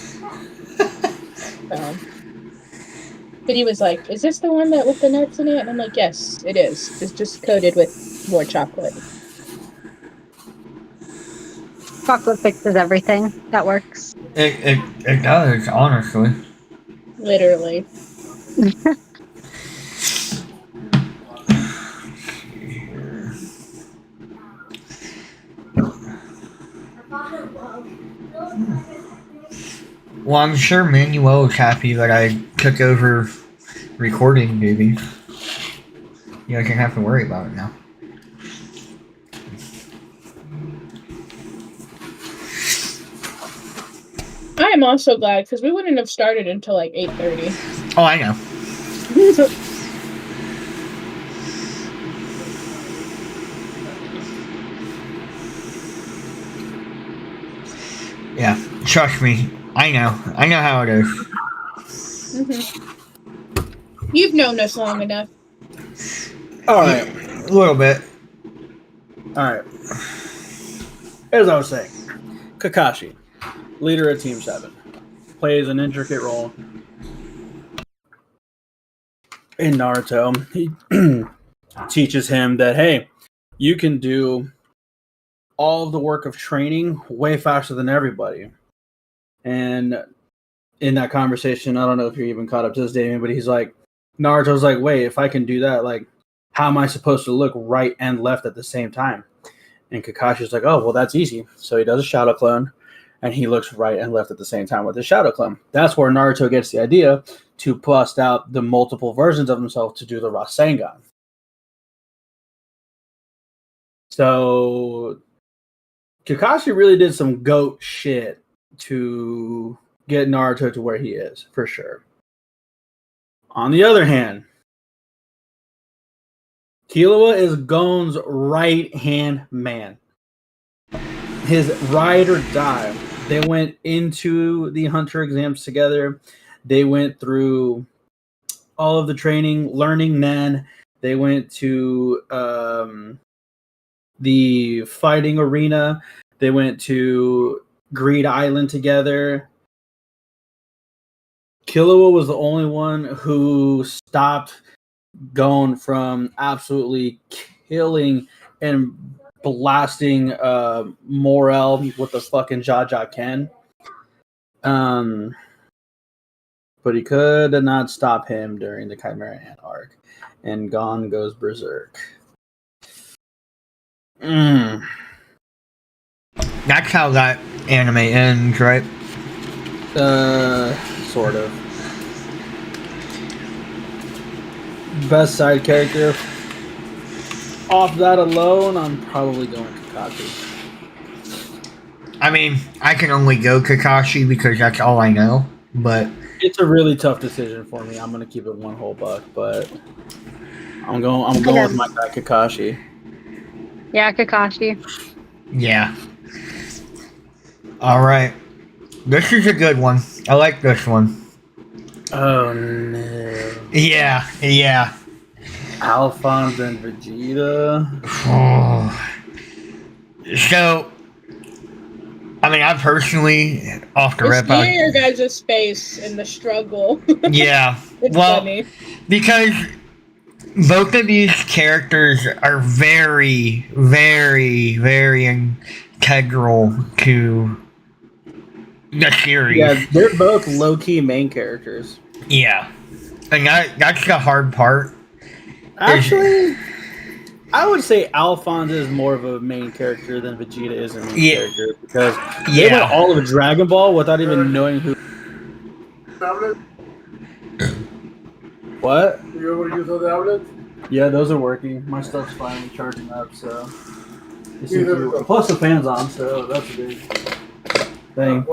But he was like, is this the one that with the nuts in it? And I'm like, yes, it is. It's just coated with more chocolate. Chocolate fixes everything. That works. It does, honestly. Literally. Well, I'm sure Manuel is happy that I took over recording, baby. You guys don't have to worry about it now. I am also glad because we wouldn't have started until like 8:30. Oh, I know. Yeah, trust me. I know. I know how it is. You've known us long enough. Alright. A little bit. Alright. As I was saying, Kakashi, leader of Team 7, plays an intricate role in Naruto. He teaches him that, hey, you can do all of the work of training way faster than everybody. And in that conversation, I don't know if you're even caught up to this, Damien, but he's like, Naruto's like, wait, if I can do that, like, how am I supposed to look right and left at the same time? And Kakashi's like, oh, well, that's easy. So he does a shadow clone, and he looks right and left at the same time with his shadow clone. That's where Naruto gets the idea to bust out the multiple versions of himself to do the Rasengan. So Kakashi really did some goat shit to get Naruto to where he is, for sure. On the other hand, Killua is Gon's right-hand man. His ride or die. They went into the Hunter exams together. They went through all of the training, learning Nen. They went to the fighting arena. They went to Greed Island together. Killua was the only one who stopped Gon from absolutely killing and blasting Morel with the fucking Jaja Ken. But he could not stop him during the Chimera Ant arc. And Gon goes berserk. That's how that anime ends, right? Sort of. Best side character. Off that alone, I'm probably going Kakashi. I mean, I can only go Kakashi because that's all I know, but It's a really tough decision for me. I'm gonna keep it one whole buck, but I'm going with my guy Kakashi. Yeah, Kakashi. yeah. Alright. This is a good one. I like this one. Oh no. Yeah, yeah. Alphonse and Vegeta. So, I mean, I personally, off the Just rip, hear your guys' face in the struggle. yeah. It's Well, funny. because both of these characters are very, very, very integral to the series. Yeah, they're both low-key main characters. Yeah. And that's the hard part. Actually, I would say Alphonse is more of a main character than Vegeta is a main character because they went all of Dragon Ball without even knowing who. Tablet? What? You ever use the tablet? Yeah, those are working. My stuff's finally charging up, so. Plus the fan's on, so that's a big thing.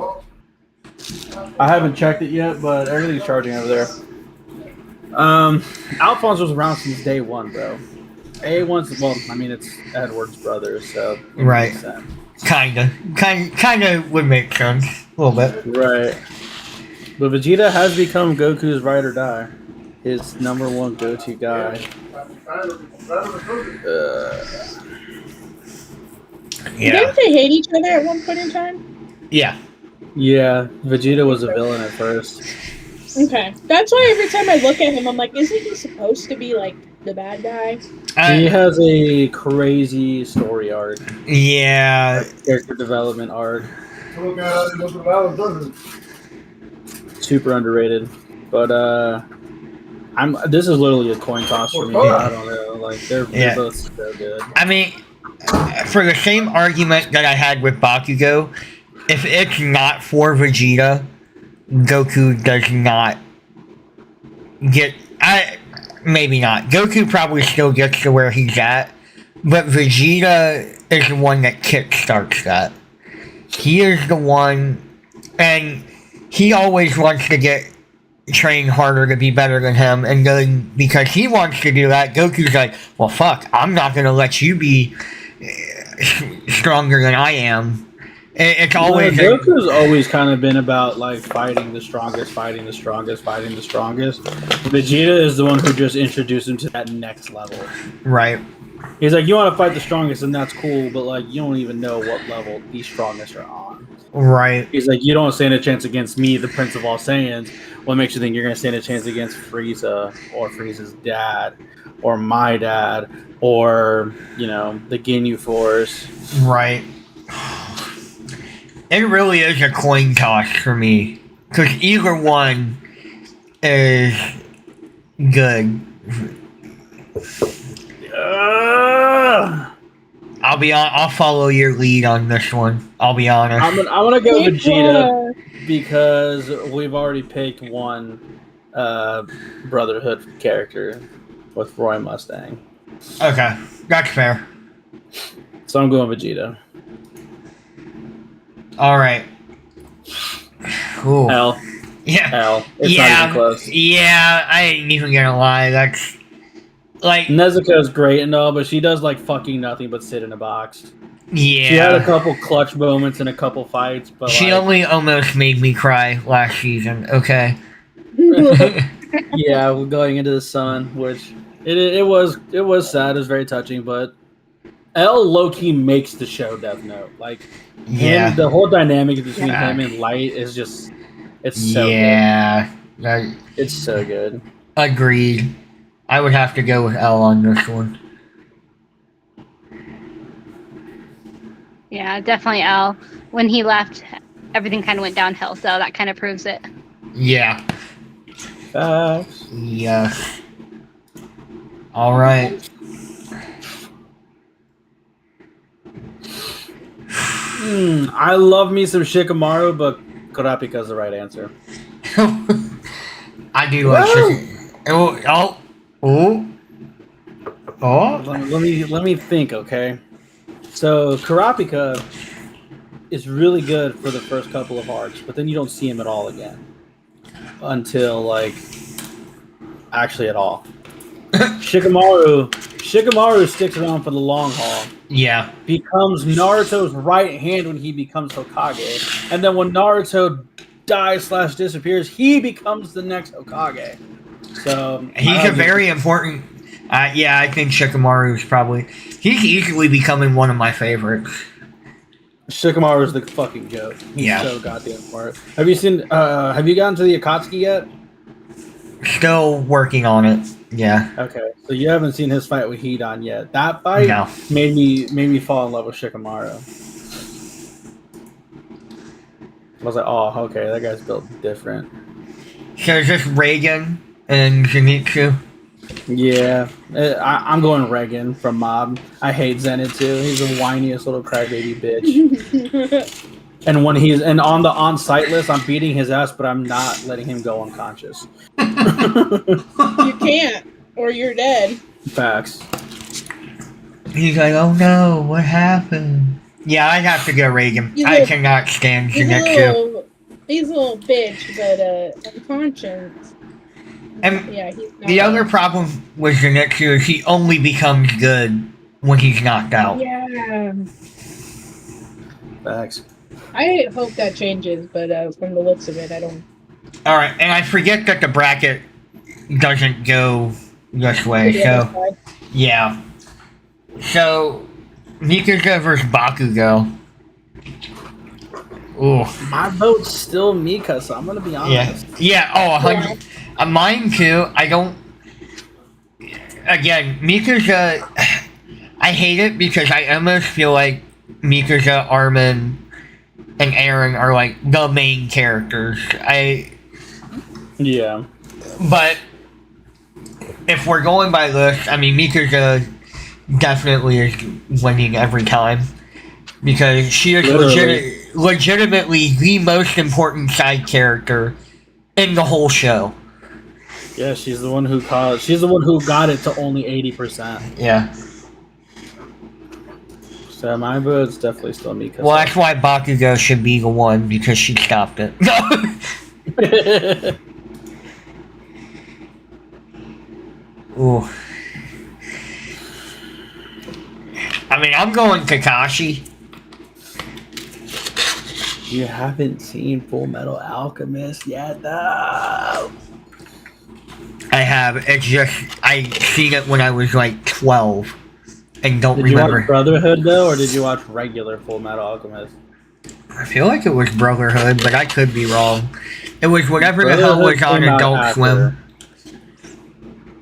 I haven't checked it yet, but everything's charging over there. Alphonse was around since day one, bro. Well, I mean, it's Edward's brother, so it Right. makes sense. Kinda would make sense. A little bit. Right. But Vegeta has become Goku's ride or die. His number one go-to guy. Yeah. Didn't they hate each other at one point in time? Yeah. Yeah, Vegeta was a villain at first. Okay. That's why every time I look at him, I'm like, isn't he supposed to be, like, the bad guy? He has a crazy story arc. Yeah. Character development arc. Super underrated. But, this is literally a coin toss for me. I don't know. Like, they're both so good. I mean, for the same argument that I had with Bakugo, if it's not for Vegeta, Goku does not get. Maybe not. Goku probably still gets to where he's at, but Vegeta is the one that kickstarts that. He is the one, and he always wants to train harder to be better than him, and then because he wants to do that, Goku's like, well, fuck, I'm not going to let you be stronger than I am. It's always Goku's always kind of been about like fighting the strongest. Vegeta is the one who just introduced him to that next level. Right. He's like, you want to fight the strongest, and that's cool, but like you don't even know what level the strongest are on. Right. He's like, you don't stand a chance against me, the Prince of All Saiyans. What makes you think you're going to stand a chance against Frieza or Frieza's dad or my dad or the Ginyu Force? Right. It really is a coin toss for me. Because either one is good. I'll follow your lead on this one. I'll be honest. I'm gonna go Pick Vegeta one. because we've already picked one Brotherhood character with Roy Mustang. Okay, that's fair. So I'm going Vegeta. All right. Ooh. L. Yeah. L. It's not even close. Yeah, I ain't even gonna lie. That's like, Nezuko's great and all, but she does like fucking nothing but sit in a box. yeah. She had a couple clutch moments in a couple fights, but She like, only almost made me cry last season. Okay. yeah, we're going into the sun, which it was sad. It was very touching, but L low key makes the show Death Note. Like, Yeah. the whole dynamic between Yeah. him and Light is just it's so good. Yeah. It's so good. Agreed. I would have to go with L on this one. Yeah, definitely L. When he left, everything kind of went downhill, so that kind of proves it. Yeah. Facts. Yes. All right. I love me some Shikamaru, but Kurapika's the right answer. I do like chicken. Oh. Let me think, okay? So Kurapika is really good for the first couple of arcs, but then you don't see him at all again until like actually at all. Shikamaru sticks around for the long haul. Yeah. Becomes Naruto's right hand when he becomes Hokage, and then when Naruto dies/disappears, he becomes the next Hokage. So He's a very important. Yeah, I think Shikamaru is probably. He's easily becoming one of my favorites. Shikamaru is the fucking goat. He's Yeah. so goddamn smart. Have you seen? Have you gotten to the Akatsuki yet? Still working on it. Yeah. Okay, so you haven't seen his fight with Hidan yet. That fight No. made me fall in love with Shikamaru. I was like, oh, okay, that guy's built different. So is this Reagan and Zenitsu? Yeah, I'm going Reagan from Mob. I hate Zenitsu. He's the whiniest little crybaby bitch. And when he's on the on-site list, I'm beating his ass, but I'm not letting him go unconscious. You can't, or you're dead. Facts. He's like, oh no, what happened? Yeah, I have to go Reagan. He's I a- cannot stand He's Zenitsu. a little bitch, but unconscious. And Yeah, he's not. the other problem with Zenitsu is he only becomes good when he's knocked out. Yeah, Facts. I hope that changes, but from the looks of it, I don't. Alright, and I forget that the bracket doesn't go this way, the so other side. yeah. So Mikuga versus Bakugo. Ooh. My vote's still Mika, so I'm gonna be honest. Yeah. Oh, 100. Mine too. I don't. Again, Mikuga. I hate it because I almost feel like Mikuga, Armin, and Aaron are like the main characters. Yeah. But if we're going by list, I mean, Mikuga definitely is winning every time because she is legitimately the most important side character in the whole show. Yeah, she's the one who caused. She's the one who got it to only 80%. Yeah. So my vote's definitely still Mika. Well, that's why Bakugo should be the one because she stopped it. Ooh. I mean, I'm going Kakashi. You haven't seen Full Metal Alchemist yet, though. I have. It's just I seen it when I was like 12, and don't Did you remember. watch Brotherhood though, or did you watch regular Full Metal Alchemist? I feel like it was Brotherhood, but I could be wrong. It was whatever the hell was on came out Adult after. Swim.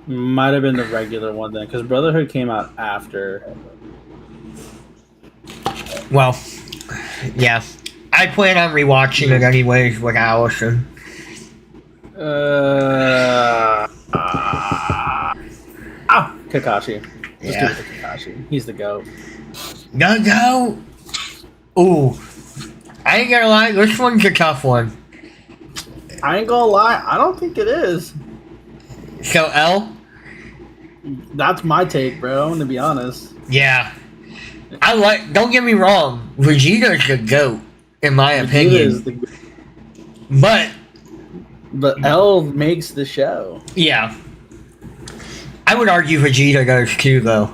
Might have been the regular one then, because Brotherhood came out after. Well, yeah. I plan on rewatching it anyways with Allison. Kakashi. Just Yeah. give it to Kakashi. He's the GOAT. No. Ooh. I ain't gonna lie, this one's a tough one. I ain't gonna lie, I don't think it is. So L? That's my take, bro, to be honest. Yeah. Don't get me wrong, Vegeta's the GOAT, in my Vegeta opinion. is the- But But L makes the show. yeah. I would argue Vegeta does too, though.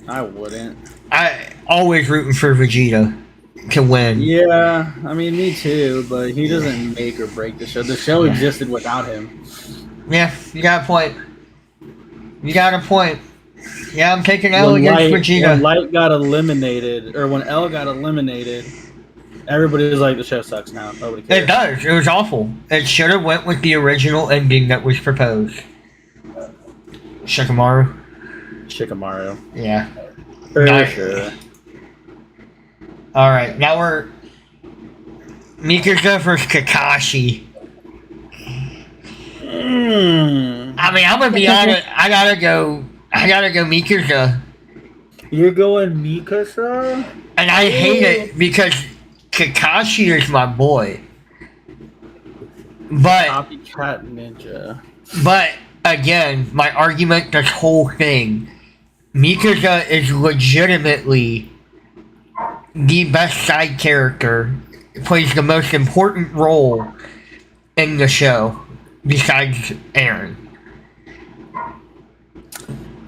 I wouldn't. I always rooting for Vegeta to win. Yeah, I mean, me too, but he doesn't make or break the show. The show existed without him. Yeah, you got a point. Yeah, I'm taking L against Vegeta. When Light got eliminated, or when L got eliminated, everybody was like, the show sucks now. Nobody cares. It does. It was awful. It should have went with the original ending that was proposed. Shikamaru. Yeah. For Nice. sure. Alright, now we're Mikasa versus Kakashi. I mean, I'm gonna be honest, I gotta go Mikasa. You're going Mikasa? And I hate it because Kakashi is my boy. But Copycat Ninja. again, my argument, this whole thing, Mikasa is legitimately the best side character, plays the most important role in the show, besides Eren.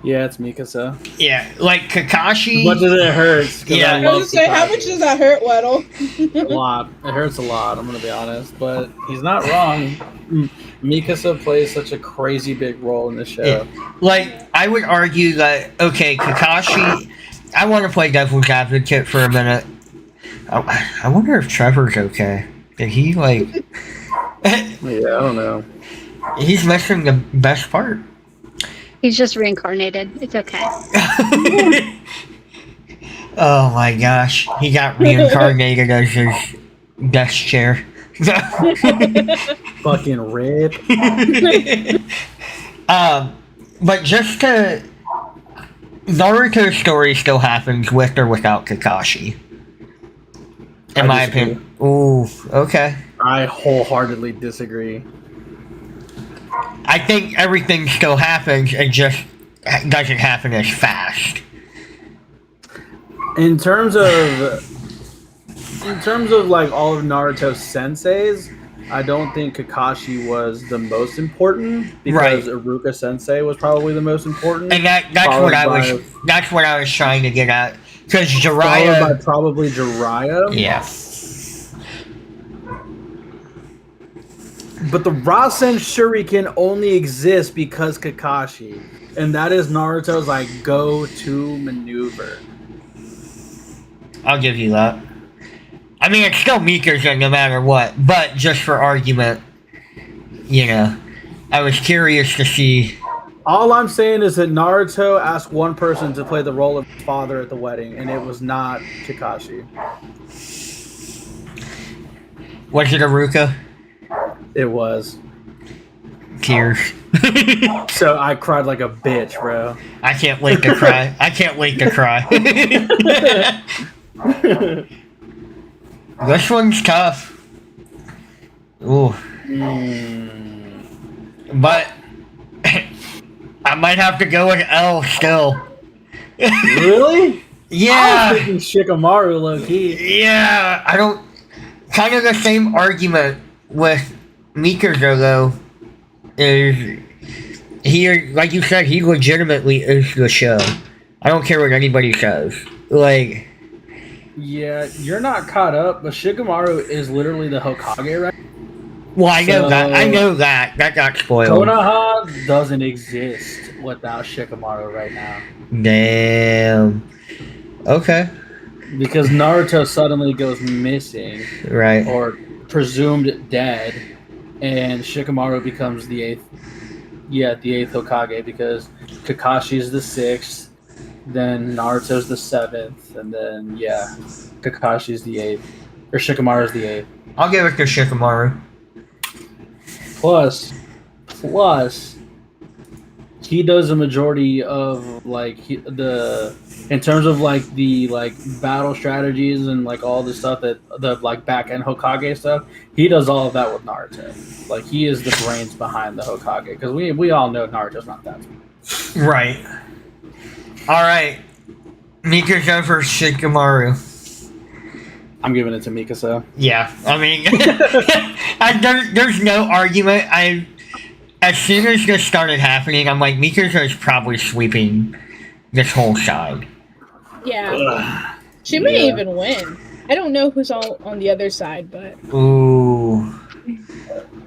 Yeah, it's Mikasa. Yeah, like Kakashi. What does it hurt? 'Cause Yeah. I I love was gonna say, how Kakashi. much does that hurt, Weddle? A lot. It hurts a lot, I'm gonna be honest. But he's not wrong. Mikasa plays such a crazy big role in the show. Yeah. Like, I would argue that, okay, Kakashi, I want to play devil's advocate for a minute. I wonder if Trevor's okay. Did he, like... Yeah, I don't know. He's missing the best part. He's just reincarnated. It's okay. Oh my gosh. He got reincarnated as his desk chair. Fucking rip. But just to... Naruto's story still happens with or without Kakashi. In my disagree. opinion. Ooh, okay. I wholeheartedly disagree. I think everything still happens, it just doesn't happen as fast. In terms of like all of Naruto's senseis, I don't think Kakashi was the most important because Iruka Sensei was probably the most important. And that's what I was trying to get at. Because Followed by Jiraiya, probably Jiraiya. yeah. But the Rasen Shuriken only exists because Kakashi. And that is Naruto's like go-to maneuver. I'll give you that. I mean, it's still Mikasa no matter what, but just for argument, you know, I was curious to see. All I'm saying is that Naruto asked one person to play the role of his father at the wedding, and it was not Kakashi. Was it Iruka? It was. Tears. So I cried like a bitch, bro. I can't wait to cry. I can't wait to cry. This one's tough. Ooh. But I might have to go with L still. Really? Yeah. I was thinking Shikamaru low key. Yeah. I don't. Kind of the same argument with Mikasa though. Is he, like you said, he legitimately is the show. I don't care what anybody says. Like. Yeah, you're not caught up, but Shikamaru is literally the Hokage right now. Well, I know So- that. I know that. That got spoiled. Konoha doesn't exist without Shikamaru right now. Damn. Okay. Because Naruto suddenly goes missing, Right. or presumed dead, and Shikamaru becomes the eighth Hokage because Kakashi's the sixth, then Naruto's the seventh, and then Kakashi's the eighth, or Shikamaru's the eighth. I'll give it to Shikamaru. Plus, he does a majority of like in terms of like the like battle strategies and like all the stuff that the like back end Hokage stuff. He does all of that with Naruto. Like he is the brains behind the Hokage because we all know Naruto's not that. Right. All right. Mikasa versus Shikamaru. I'm giving it to Mikasa. Yeah, I mean, there's no argument. As soon as this started happening, I'm like, Mikasa is probably sweeping this whole side. Yeah. Ugh. She may Yeah. even win. I don't know who's all on the other side, but Ooh,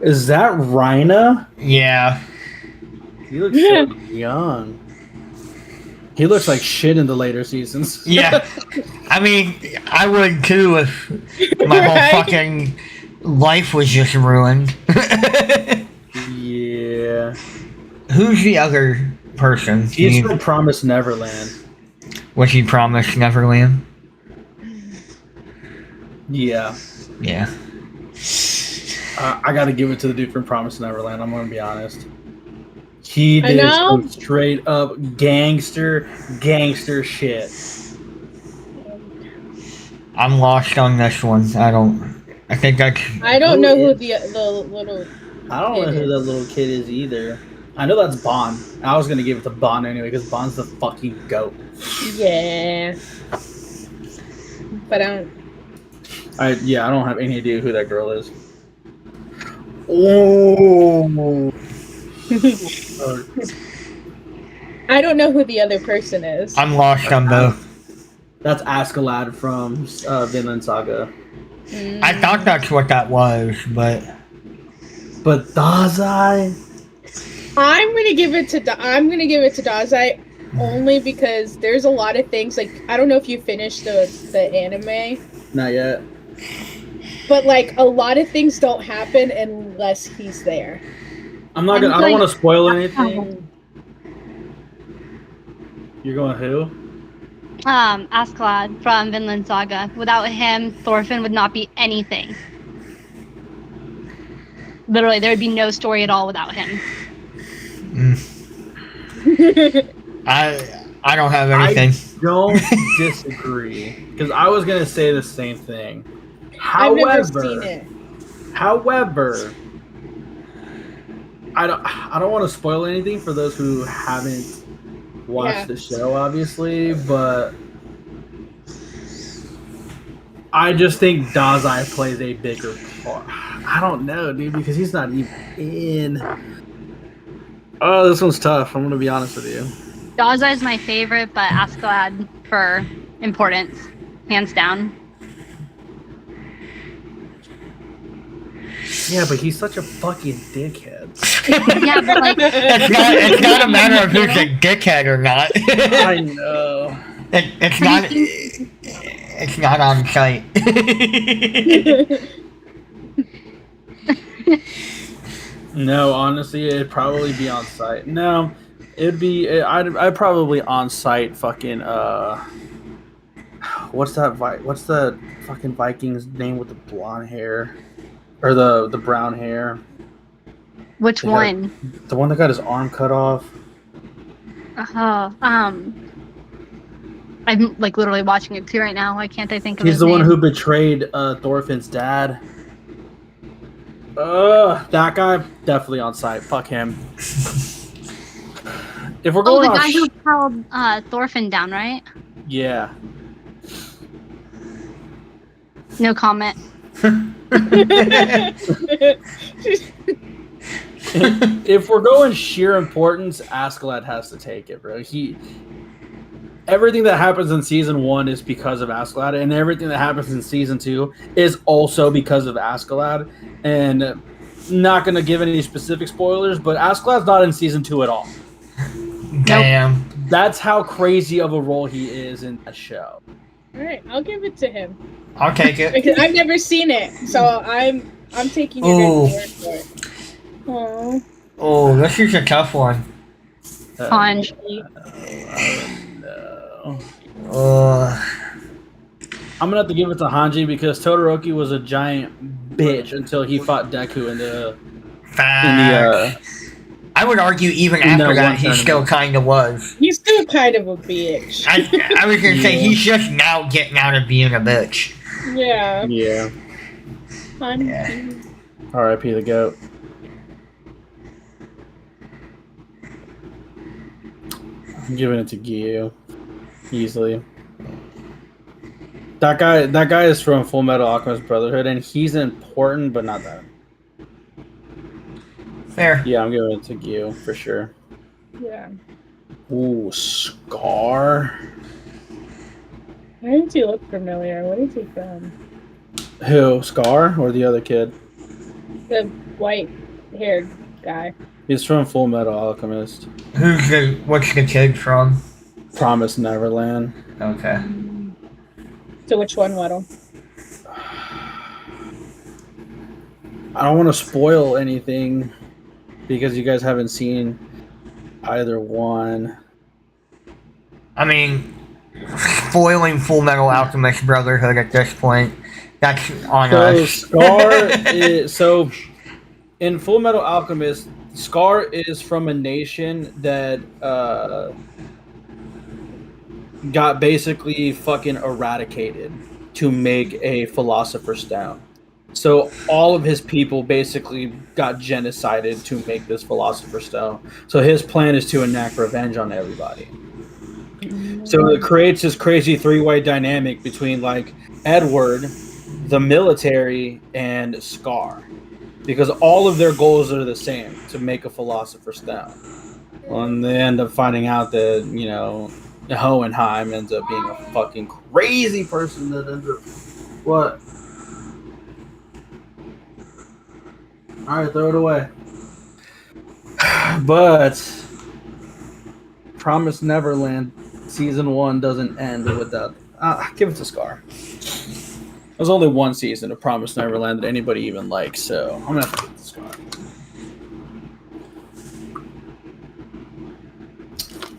Is that Rhina? yeah. He looks so young. He looks like shit in the later seasons. Yeah. I mean, I would too if my whole Right? fucking life was just ruined. Yeah. Who's the other person? He's from Promised Neverland. Was he promised Neverland? Yeah. Yeah. I gotta give it to the dude from Promised Neverland. I'm gonna be honest. He I did know. some straight up gangster shit. I'm lost on this one. I think I don't Who know who is- the little. I don't know who that little kid is either. I know that's Bond. I was gonna give it to Bond anyway because Bond's the fucking goat. Yeah. But I don't. I don't have any idea who that girl is. Oh. I don't know who the other person is. I'm lost on both. That's Askeladd from Vinland Saga. I thought that's what that was, but But Dazai? I'm gonna give it to Dazai only because there's a lot of things like I don't know if you finished the anime, Not yet. but like a lot of things don't happen unless he's there. I'm not gonna. I don't want to spoil anything. You're going who? Askeladd from Vinland Saga. Without him, Thorfinn would not be anything. Literally, there would be no story at all without him. I don't have anything. Don't disagree because I was gonna say the same thing. I've never However, seen it. however, I don't want to spoil anything for those who haven't watched Yeah. the show, obviously, but I just think Dazai plays a bigger part. I don't know, dude, because he's not even in. Oh, this one's tough. I'm gonna be honest with you. Dazai is my favorite, but Askeladd for importance, hands down. Yeah, but he's such a fucking dickhead. Yeah, but like, It's not a matter of who's a dickhead or not. I know. It's not on site. No, honestly, it'd probably be on site. No, it'd be. I'd probably on site. Fucking what's the fucking Viking's name with the blonde hair, or the brown hair? which They got- one? The one that got his arm cut off. I'm like literally watching it too right now. Why can't I think of He's his the one name? who betrayed Thorfinn's dad. That guy definitely on site. Fuck him. If we're Oh, going the off, guy who held Thorfinn down, right? yeah. No comment. If we're going sheer importance, Askeladd has to take it, bro. Everything that happens in season 1 is because of Askeladd, and everything that happens in season 2 is also because of Askeladd. And not gonna give any specific spoilers, but Askeladd's not in season 2 at all. Damn. That's how crazy of a role he is in that show. All right, I'll give it to him I'll take it. because I've never seen it, so I'm taking your guys' word for it. Aww. Oh, this is a tough one. Hanji. No. I'm gonna have to give it to Hanji because Todoroki was a giant bitch until he fought Deku in the Facts. I would argue even in after that that, one he tournament. still kind of was. He's still kind of a bitch. I was gonna say Yeah. he's just now getting out of being a bitch. Yeah. Yeah. Fun. R.I.P. the goat. I'm giving it to Gyu easily. That guy is from Full Metal Alchemist Brotherhood, and he's important, but not that. Fair. Yeah, I'm giving it to Gyu for sure. Yeah. Ooh, Scar. Why does he look familiar? What is he from? Who? Scar or the other kid? The white-haired guy. He's from Full Metal Alchemist. What's the kid from? Promise Neverland. Okay. So which one, Weddle? I don't want to spoil anything because you guys haven't seen either one. I mean, spoiling Full Metal Alchemist Brotherhood at this point. That's on So us. Scar is so in Full Metal Alchemist, Scar is from a nation that got basically fucking eradicated to make a Philosopher's Stone. So all of his people basically got genocided to make this Philosopher's Stone. So his plan is to enact revenge on everybody. So it creates this crazy three-way dynamic between like Edward, the military, and Scar. Because all of their goals are the same, to make a Philosopher's Stone. Well, and they end up finding out that, you know, Hohenheim ends up being a fucking crazy person that ends up... What? Alright, throw it away. But... Promise Neverland Season 1 doesn't end without... give it to Scar. There's only one season of Promise Neverland that anybody even likes, so I'm gonna have to give it to Scar.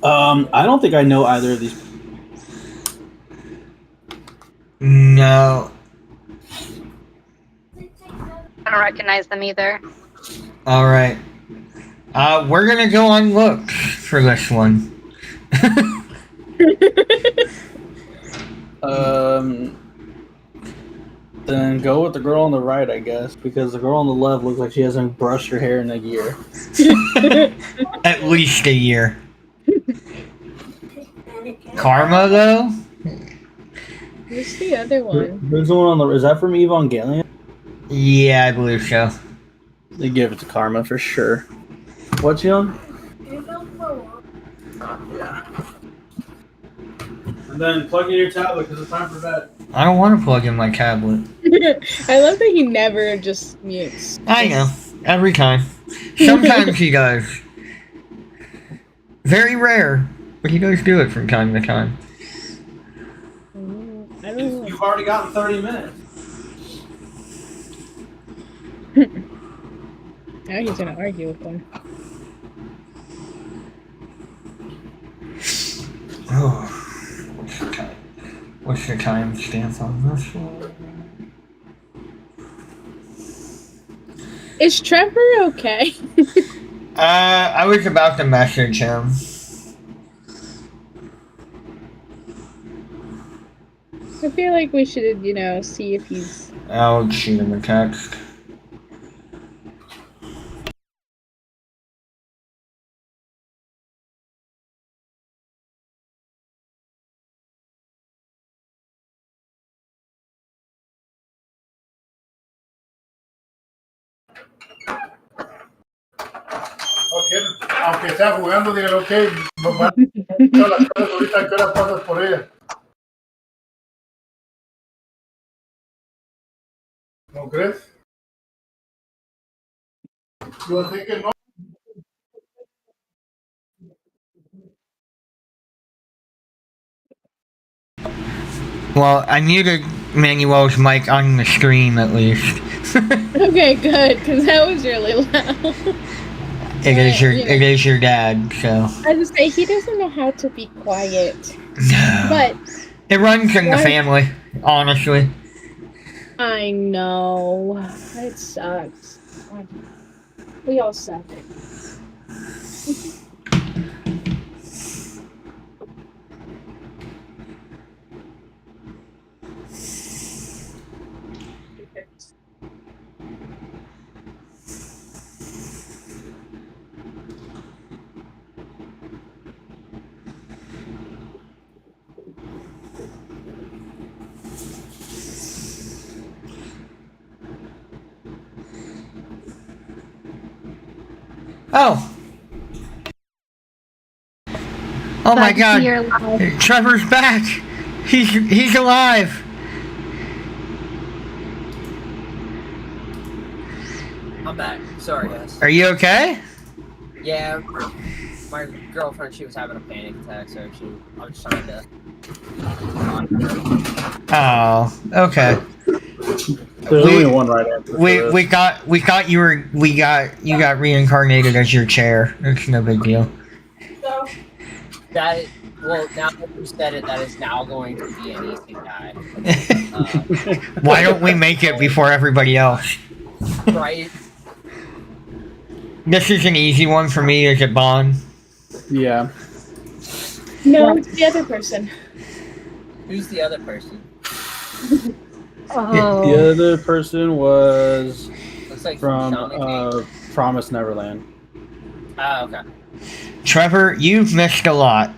I don't think I know either of these. No. I don't recognize them either. Alright. We're gonna go on looks for this one. Then go with the girl on the right, I guess, because the girl on the left looks like she hasn't brushed her hair in a year. At least a year. Karma, though? Who's the other one? Who's the one on the? Is that from Evangelion? Yeah, I believe so. They give it to Karma for sure. What's young? Yeah. And then plug in your tablet because it's time for bed. I don't want to plug in my tablet. I love that he never just mutes. I know. Every time. Sometimes he does. Very rare, but he does do it from time to time. I don't know. You've already gotten 30 minutes. Now he's gonna argue with them. Oh, what's the time stamp on this one? Is Trevor okay? I was about to message him. I feel like we should, you know, see if he's... I'll shoot him a text. Ok, aunque sea jugando, dígale, ok, papá, todas las cosas ahorita, ¿a qué hora pasas por ella? ¿No crees? Yo sé que no. Well, I muted Manuel's mic on the stream at least. Okay, good, because that was really loud. It Yeah. is your dad, so. I was say he doesn't know how to be quiet. No. But It runs in the Why- family, honestly. I know. It sucks. We all suck. Oh. Oh my Glad to see god. you're alive. Trevor's back. He's alive. I'm back. Sorry, guys. Are you okay? Yeah, my girlfriend, she was having a panic attack, so I was trying to. Oh, okay. There's only one right answer. We got you got reincarnated as your chair. It's no big deal. So, Well, now that you said it, that is now going to be an easy guy. Why don't we make it before everybody else? Right? This is an easy one for me. Is it Bond? Yeah. no, it's the other person. Who's the other person? Oh. The other person was Looks like from Shaman King. Promise Neverland. Oh, okay. Trevor, you've missed a lot.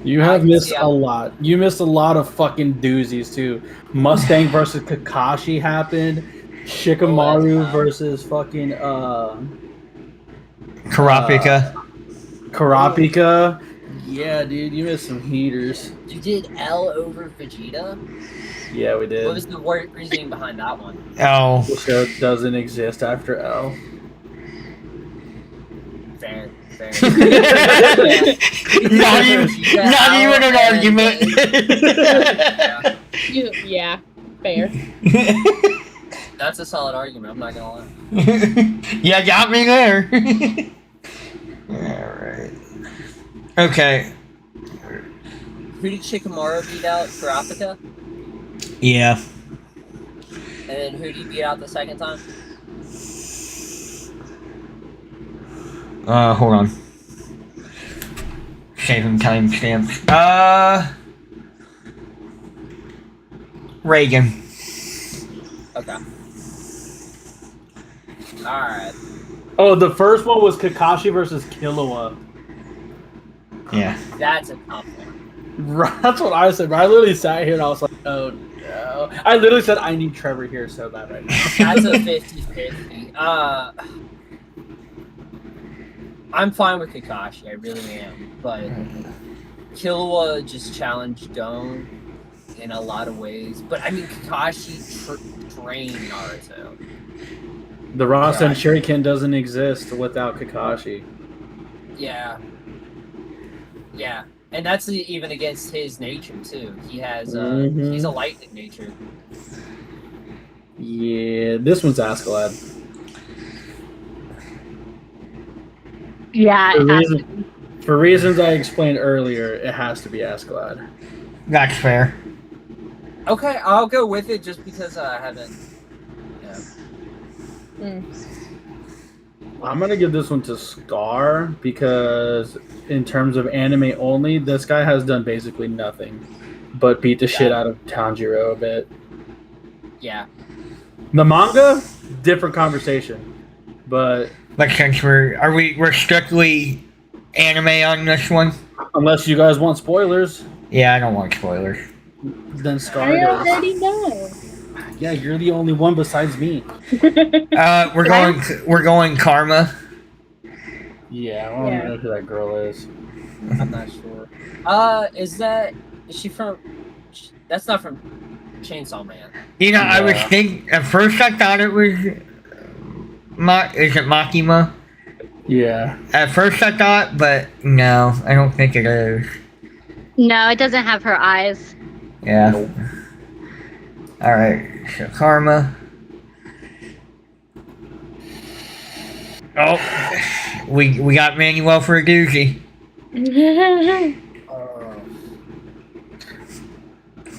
You have missed Yeah. a lot. You missed a lot of fucking doozies too. Mustang versus Kakashi happened. Shikamaru versus fucking Karapika. Karapika. Yeah, dude, you missed some heaters. You did L over Vegeta? Yeah, we did. What was the reasoning behind that one? Oh, The show doesn't exist after L. Fair. not even an argument. Yeah, fair. That's a solid argument, I'm not gonna lie. Yeah, got me there. Alright. Okay. Who did Shikamaru beat out for Africa? Yeah. And then who did he beat out the second time? Hold on. Saving timestamps. Reagan. Okay. Alright. Oh, the first one was Kakashi versus Killua. Yeah. That's a tough one. Right, that's what I said. But I literally sat here and I was like, oh no. I literally said I need Trevor here so bad right now. That's a 50-50. I'm fine with Kakashi, I really am. But Killua just challenged Gon in a lot of ways. But I mean, Kakashi trained Naruto. The Rasen Shuriken doesn't exist without Kakashi. Yeah. Yeah. And that's even against his nature, too. He has, he's a lightning nature. Yeah, this one's Askeladd. Yeah. For reasons I explained earlier, it has to be Askeladd. That's fair. Okay, I'll go with it just because I haven't. Yeah. I'm gonna give this one to Scar because, in terms of anime only, this guy has done basically nothing but beat the shit out of Tanjiro a bit. Yeah. The manga, different conversation, but But since we're strictly anime on this one? unless you guys want spoilers, Yeah, I don't want spoilers. then Scar I goes. already know. Yeah, you're the only one besides me. We're going Karma. Yeah, I don't Yeah. know who that girl is. I'm not sure. Is she from? That's not from Chainsaw Man. You know, I was Yeah. thinking at first I thought it was is it Makima? Yeah. At first I thought, but no, I don't think it is. No, it doesn't have her eyes. Yeah. Nope. Alright, so Karma. Oh, we got Manuel for a doozy.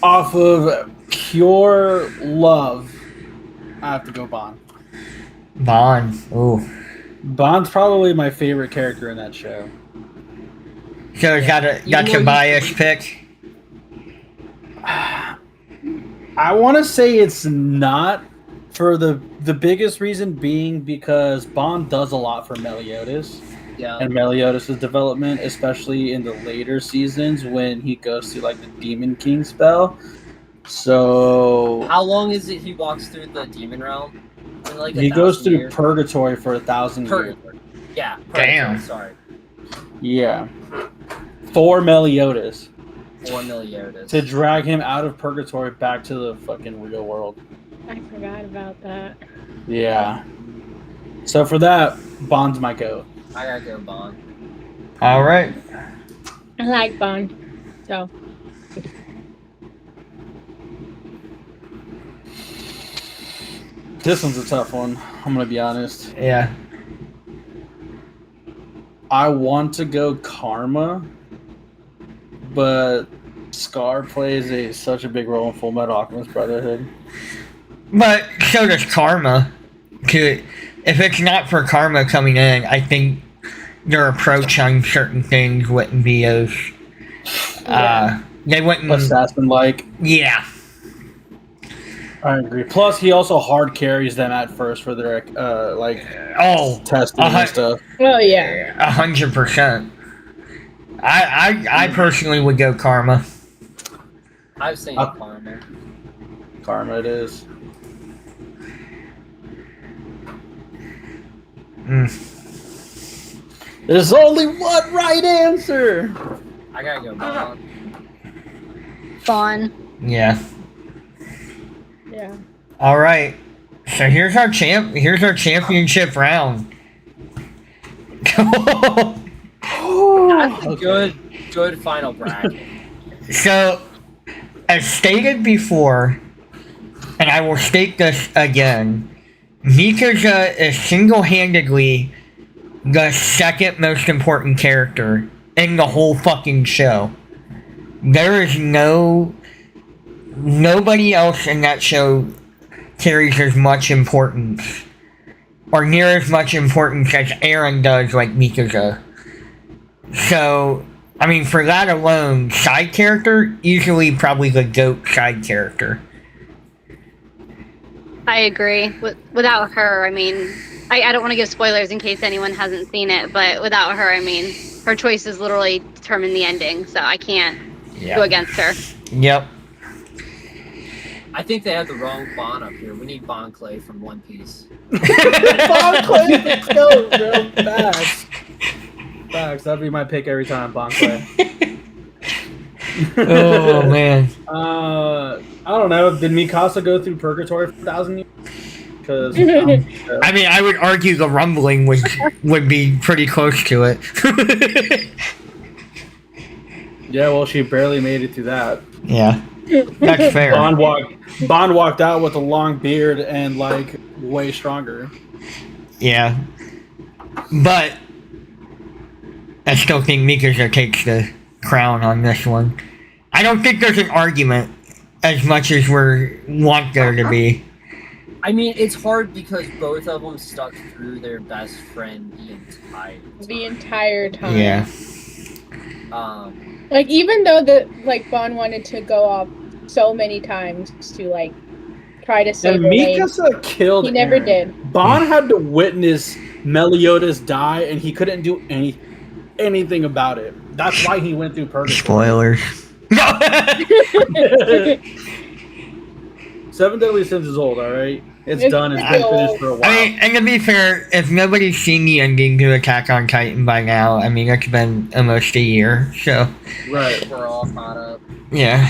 Off of pure love, I have to go Bond. Bond. Ooh. Bond's probably my favorite character in that show. So is that a biased pick? I want to say it's not, for the biggest reason being because Bond does a lot for Meliodas. Yeah. And Meliodas' development, especially in the later seasons when he goes through like the Demon King spell. So How long is it he walks through the demon realm? Like he goes 1,000 through years? purgatory for 1,000 years. Purgatory. Yeah. Purgatory, Damn. Sorry. Yeah. For Meliodas. 4 Meliodas. To drag him out of purgatory back to the fucking real world. I forgot about that. Yeah. So for that, Bond's my goat. I gotta go Bond. All right. I like Bond. So This one's a tough one. I'm gonna be honest. Yeah. I want to go Karma, but Scar plays such a big role in Full Metal Alchemist Brotherhood. But so does Karma. If it's not for Karma coming in, I think their approach on certain things wouldn't be as they wouldn't. Assassin-like. Yeah. I agree. Plus, he also hard carries them at first for their testing and stuff. oh yeah. 100%. I personally would go Karma. I've seen Karma. Karma it is. There's only one right answer. I gotta go Bond. Fun. Yeah. Yeah. All right. So here's our championship round. That's a good final bracket. So, as stated before, and I will state this again, Mikaza is single-handedly the second most important character in the whole fucking show. There is nobody else in that show carries as much importance, or near as much importance as Eren does like Mikaza. So, I mean, for that alone, side character, easily probably the GOAT side character. I agree. Without her, I mean, I don't want to give spoilers in case anyone hasn't seen it, but without her, I mean, her choices literally determine the ending, so I can't go against her. Yep. I think they have the wrong Bond up here. We need Bond Clay from One Piece. Bond Clay is the GOAT, bro. Facts. That'd be my pick every time, Bond Clay. Oh, man. I don't know. Did Mikasa go through purgatory for 1,000 years? Because I mean, I would argue the rumbling would be pretty close to it. yeah, well, she barely made it through that. Yeah, that's fair. Bond walked out with a long beard and like way stronger. Yeah, but I still think Mikaza takes the crown on this one. I don't think there's an argument as much as we want there to be. I mean, it's hard because both of them stuck through their best friend the entire time. Yeah. Like, even though Bond wanted to go off so many times to try to save Mikasa killed. He never Eren. did. Bond had to witness Meliodas die, and he couldn't do anything about it. That's why he went through purgatory. Spoilers. No. 7 Deadly Sins is old, all right. It's done. It's been finished for a while. I mean, and to be fair, if nobody's seen the ending to Attack on Titan by now, I mean, it's been almost a year, so. Right. We're all caught up. Yeah,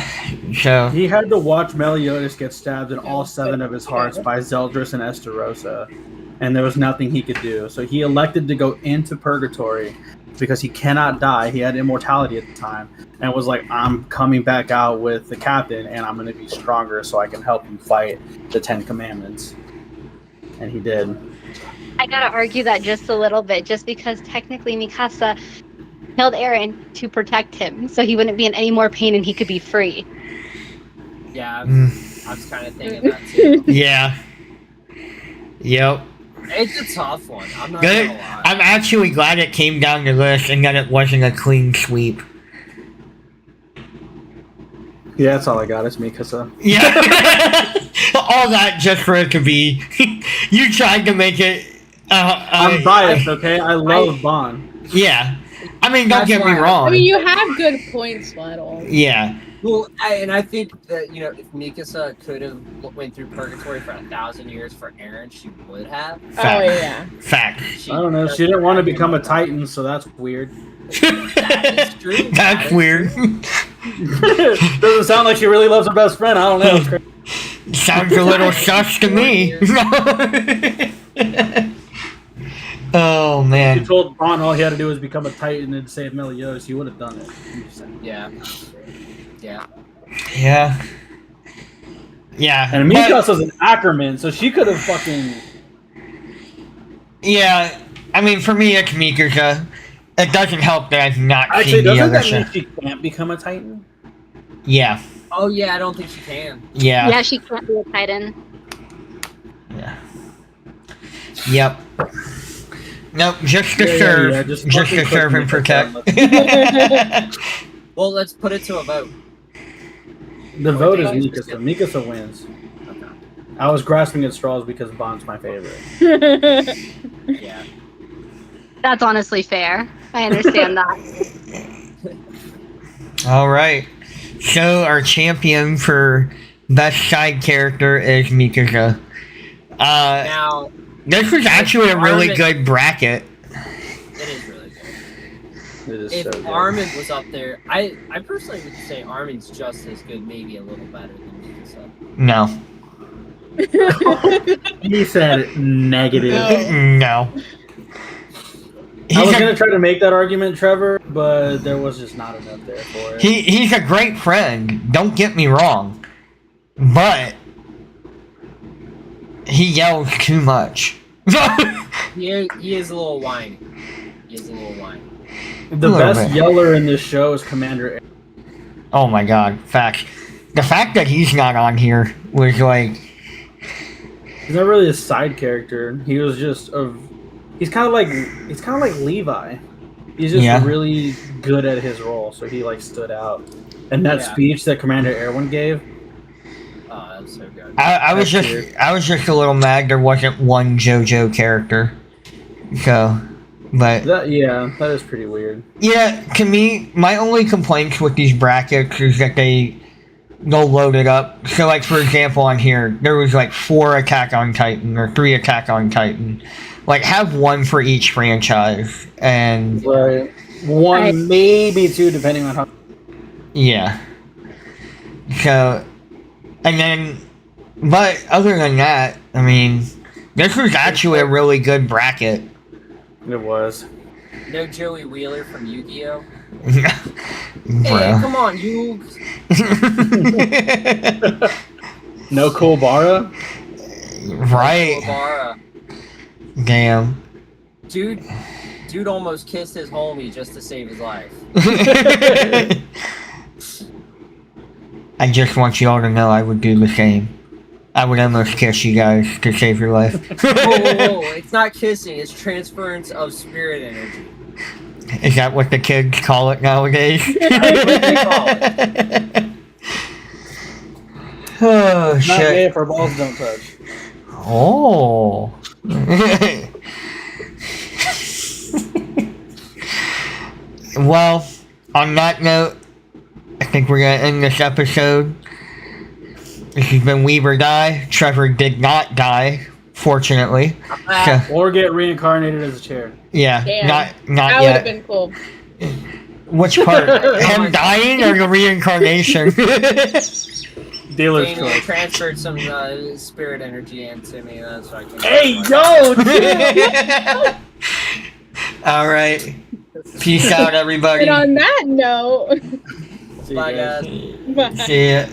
so. He had to watch Meliodas get stabbed in all 7 of his hearts by Zeldris and Esterosa, and there was nothing he could do. So he elected to go into purgatory because he cannot die. He had immortality at the time, and was like, I'm coming back out with the captain, and I'm going to be stronger so I can help him fight the 10 Commandments. And he did. I gotta argue that just a little bit, just because technically Mikasa killed Eren to protect him, so he wouldn't be in any more pain and he could be free. Yeah, I was kind of thinking that too. Yeah. Yep. It's a tough one. I'm not Good. gonna lie. I'm actually glad it came down to this and that it wasn't a clean sweep. Yeah, that's all I got. It's Mikasa. Yeah. All that just for it to be. You tried to make it. I'm biased, okay? I love Bond. Yeah. I mean, don't That's get me why- wrong. I mean, you have good points, Waddle. Yeah. Well, I think that if Mikasa could have went through purgatory for 1,000 years for Eren, she would have. Fact. Oh yeah. Fact. She I don't know. She didn't want to become a Titan, so that's weird. That is true. That's weird. Doesn't sound like she really loves her best friend. I don't know. It's crazy. Sounds a little sus to me. Oh If man. you told Bond all he had to do was become a Titan and save Meliodas, he would have done it. I'm just saying. Yeah. Yeah. Yeah. Yeah. And but- Mikasa's an Ackerman, so she could have fucking. Yeah. I mean, for me, it's Mikasa. It doesn't help that I've not Actually, seen the doesn't other that mean show. she can't become a Titan? Yeah. Oh yeah, I don't think she can. Yeah. Yeah, she can't be a Titan. Yeah. Yep. Nope, just to Yeah, serve. yeah, just fucking to serve put and Mikasa protect. Well, let's put it to a vote. The vote is Okay. Mikasa. Mikasa wins. Okay. I was grasping at straws because Bond's my favorite. Yeah. That's honestly fair. I understand that. All right. So our champion for best side character is Mikasa. Now This was actually a really Armin- good bracket. it is really good. It is If so good. Armin was up there, I personally would say Armin's just as good, maybe a little better than Mikasa. No. He said negative. No. I He's was a, gonna try to make that argument, Trevor, but there was just not enough there for it. he's a great friend. Don't get me wrong. But he yells too much. He is a little whiny. He is a little whiny. The A little best bit. yeller in this show is Commander Air. Oh my god, facts. The fact that he's not on here was like, He's not really a side character. He was just he's kind of like Levi. He's just Yeah. really good at his role, so he like stood out. And that Yeah. speech that Commander Erwin gave, Oh, that's so good. I was That's just weird. I was just a little mad there wasn't one JoJo character. So, but that is pretty weird. yeah, to me, my only complaints with these brackets is that they'll load it up. So, like for example, on here there was like 4 Attack on Titan or 3 Attack on Titan. Like have one for each franchise, and Right. One, maybe 2, depending on how. yeah. So, and then, but other than that, I mean, this was actually a really good bracket. It was. No Joey Wheeler from Yu-Gi-Oh. Bro. Hey, come on, you. No Kolbara? Right. Obara. Damn. Dude almost kissed his homie just to save his life. I just want you all to know I would do the same. I would almost kiss you guys to save your life. Whoa, it's not kissing, it's transference of spirit energy. Is that what the kids call it nowadays? That's what they call it. Oh, Not shit. gay if our balls don't touch. Oh. Well, on that note, I think we're going to end this episode. This has been Weeb or Die. Trevor did not die, fortunately. So, Or get reincarnated as a chair. yeah, Damn. not That would have yet. been cool. Which part? Him dying or the reincarnation? Dealer's Daniel choice. transferred some spirit energy into me, that's why I can. Hey, yo! All right. Peace out, everybody. And on that note, See you Bye, guys. guys. bye. See ya.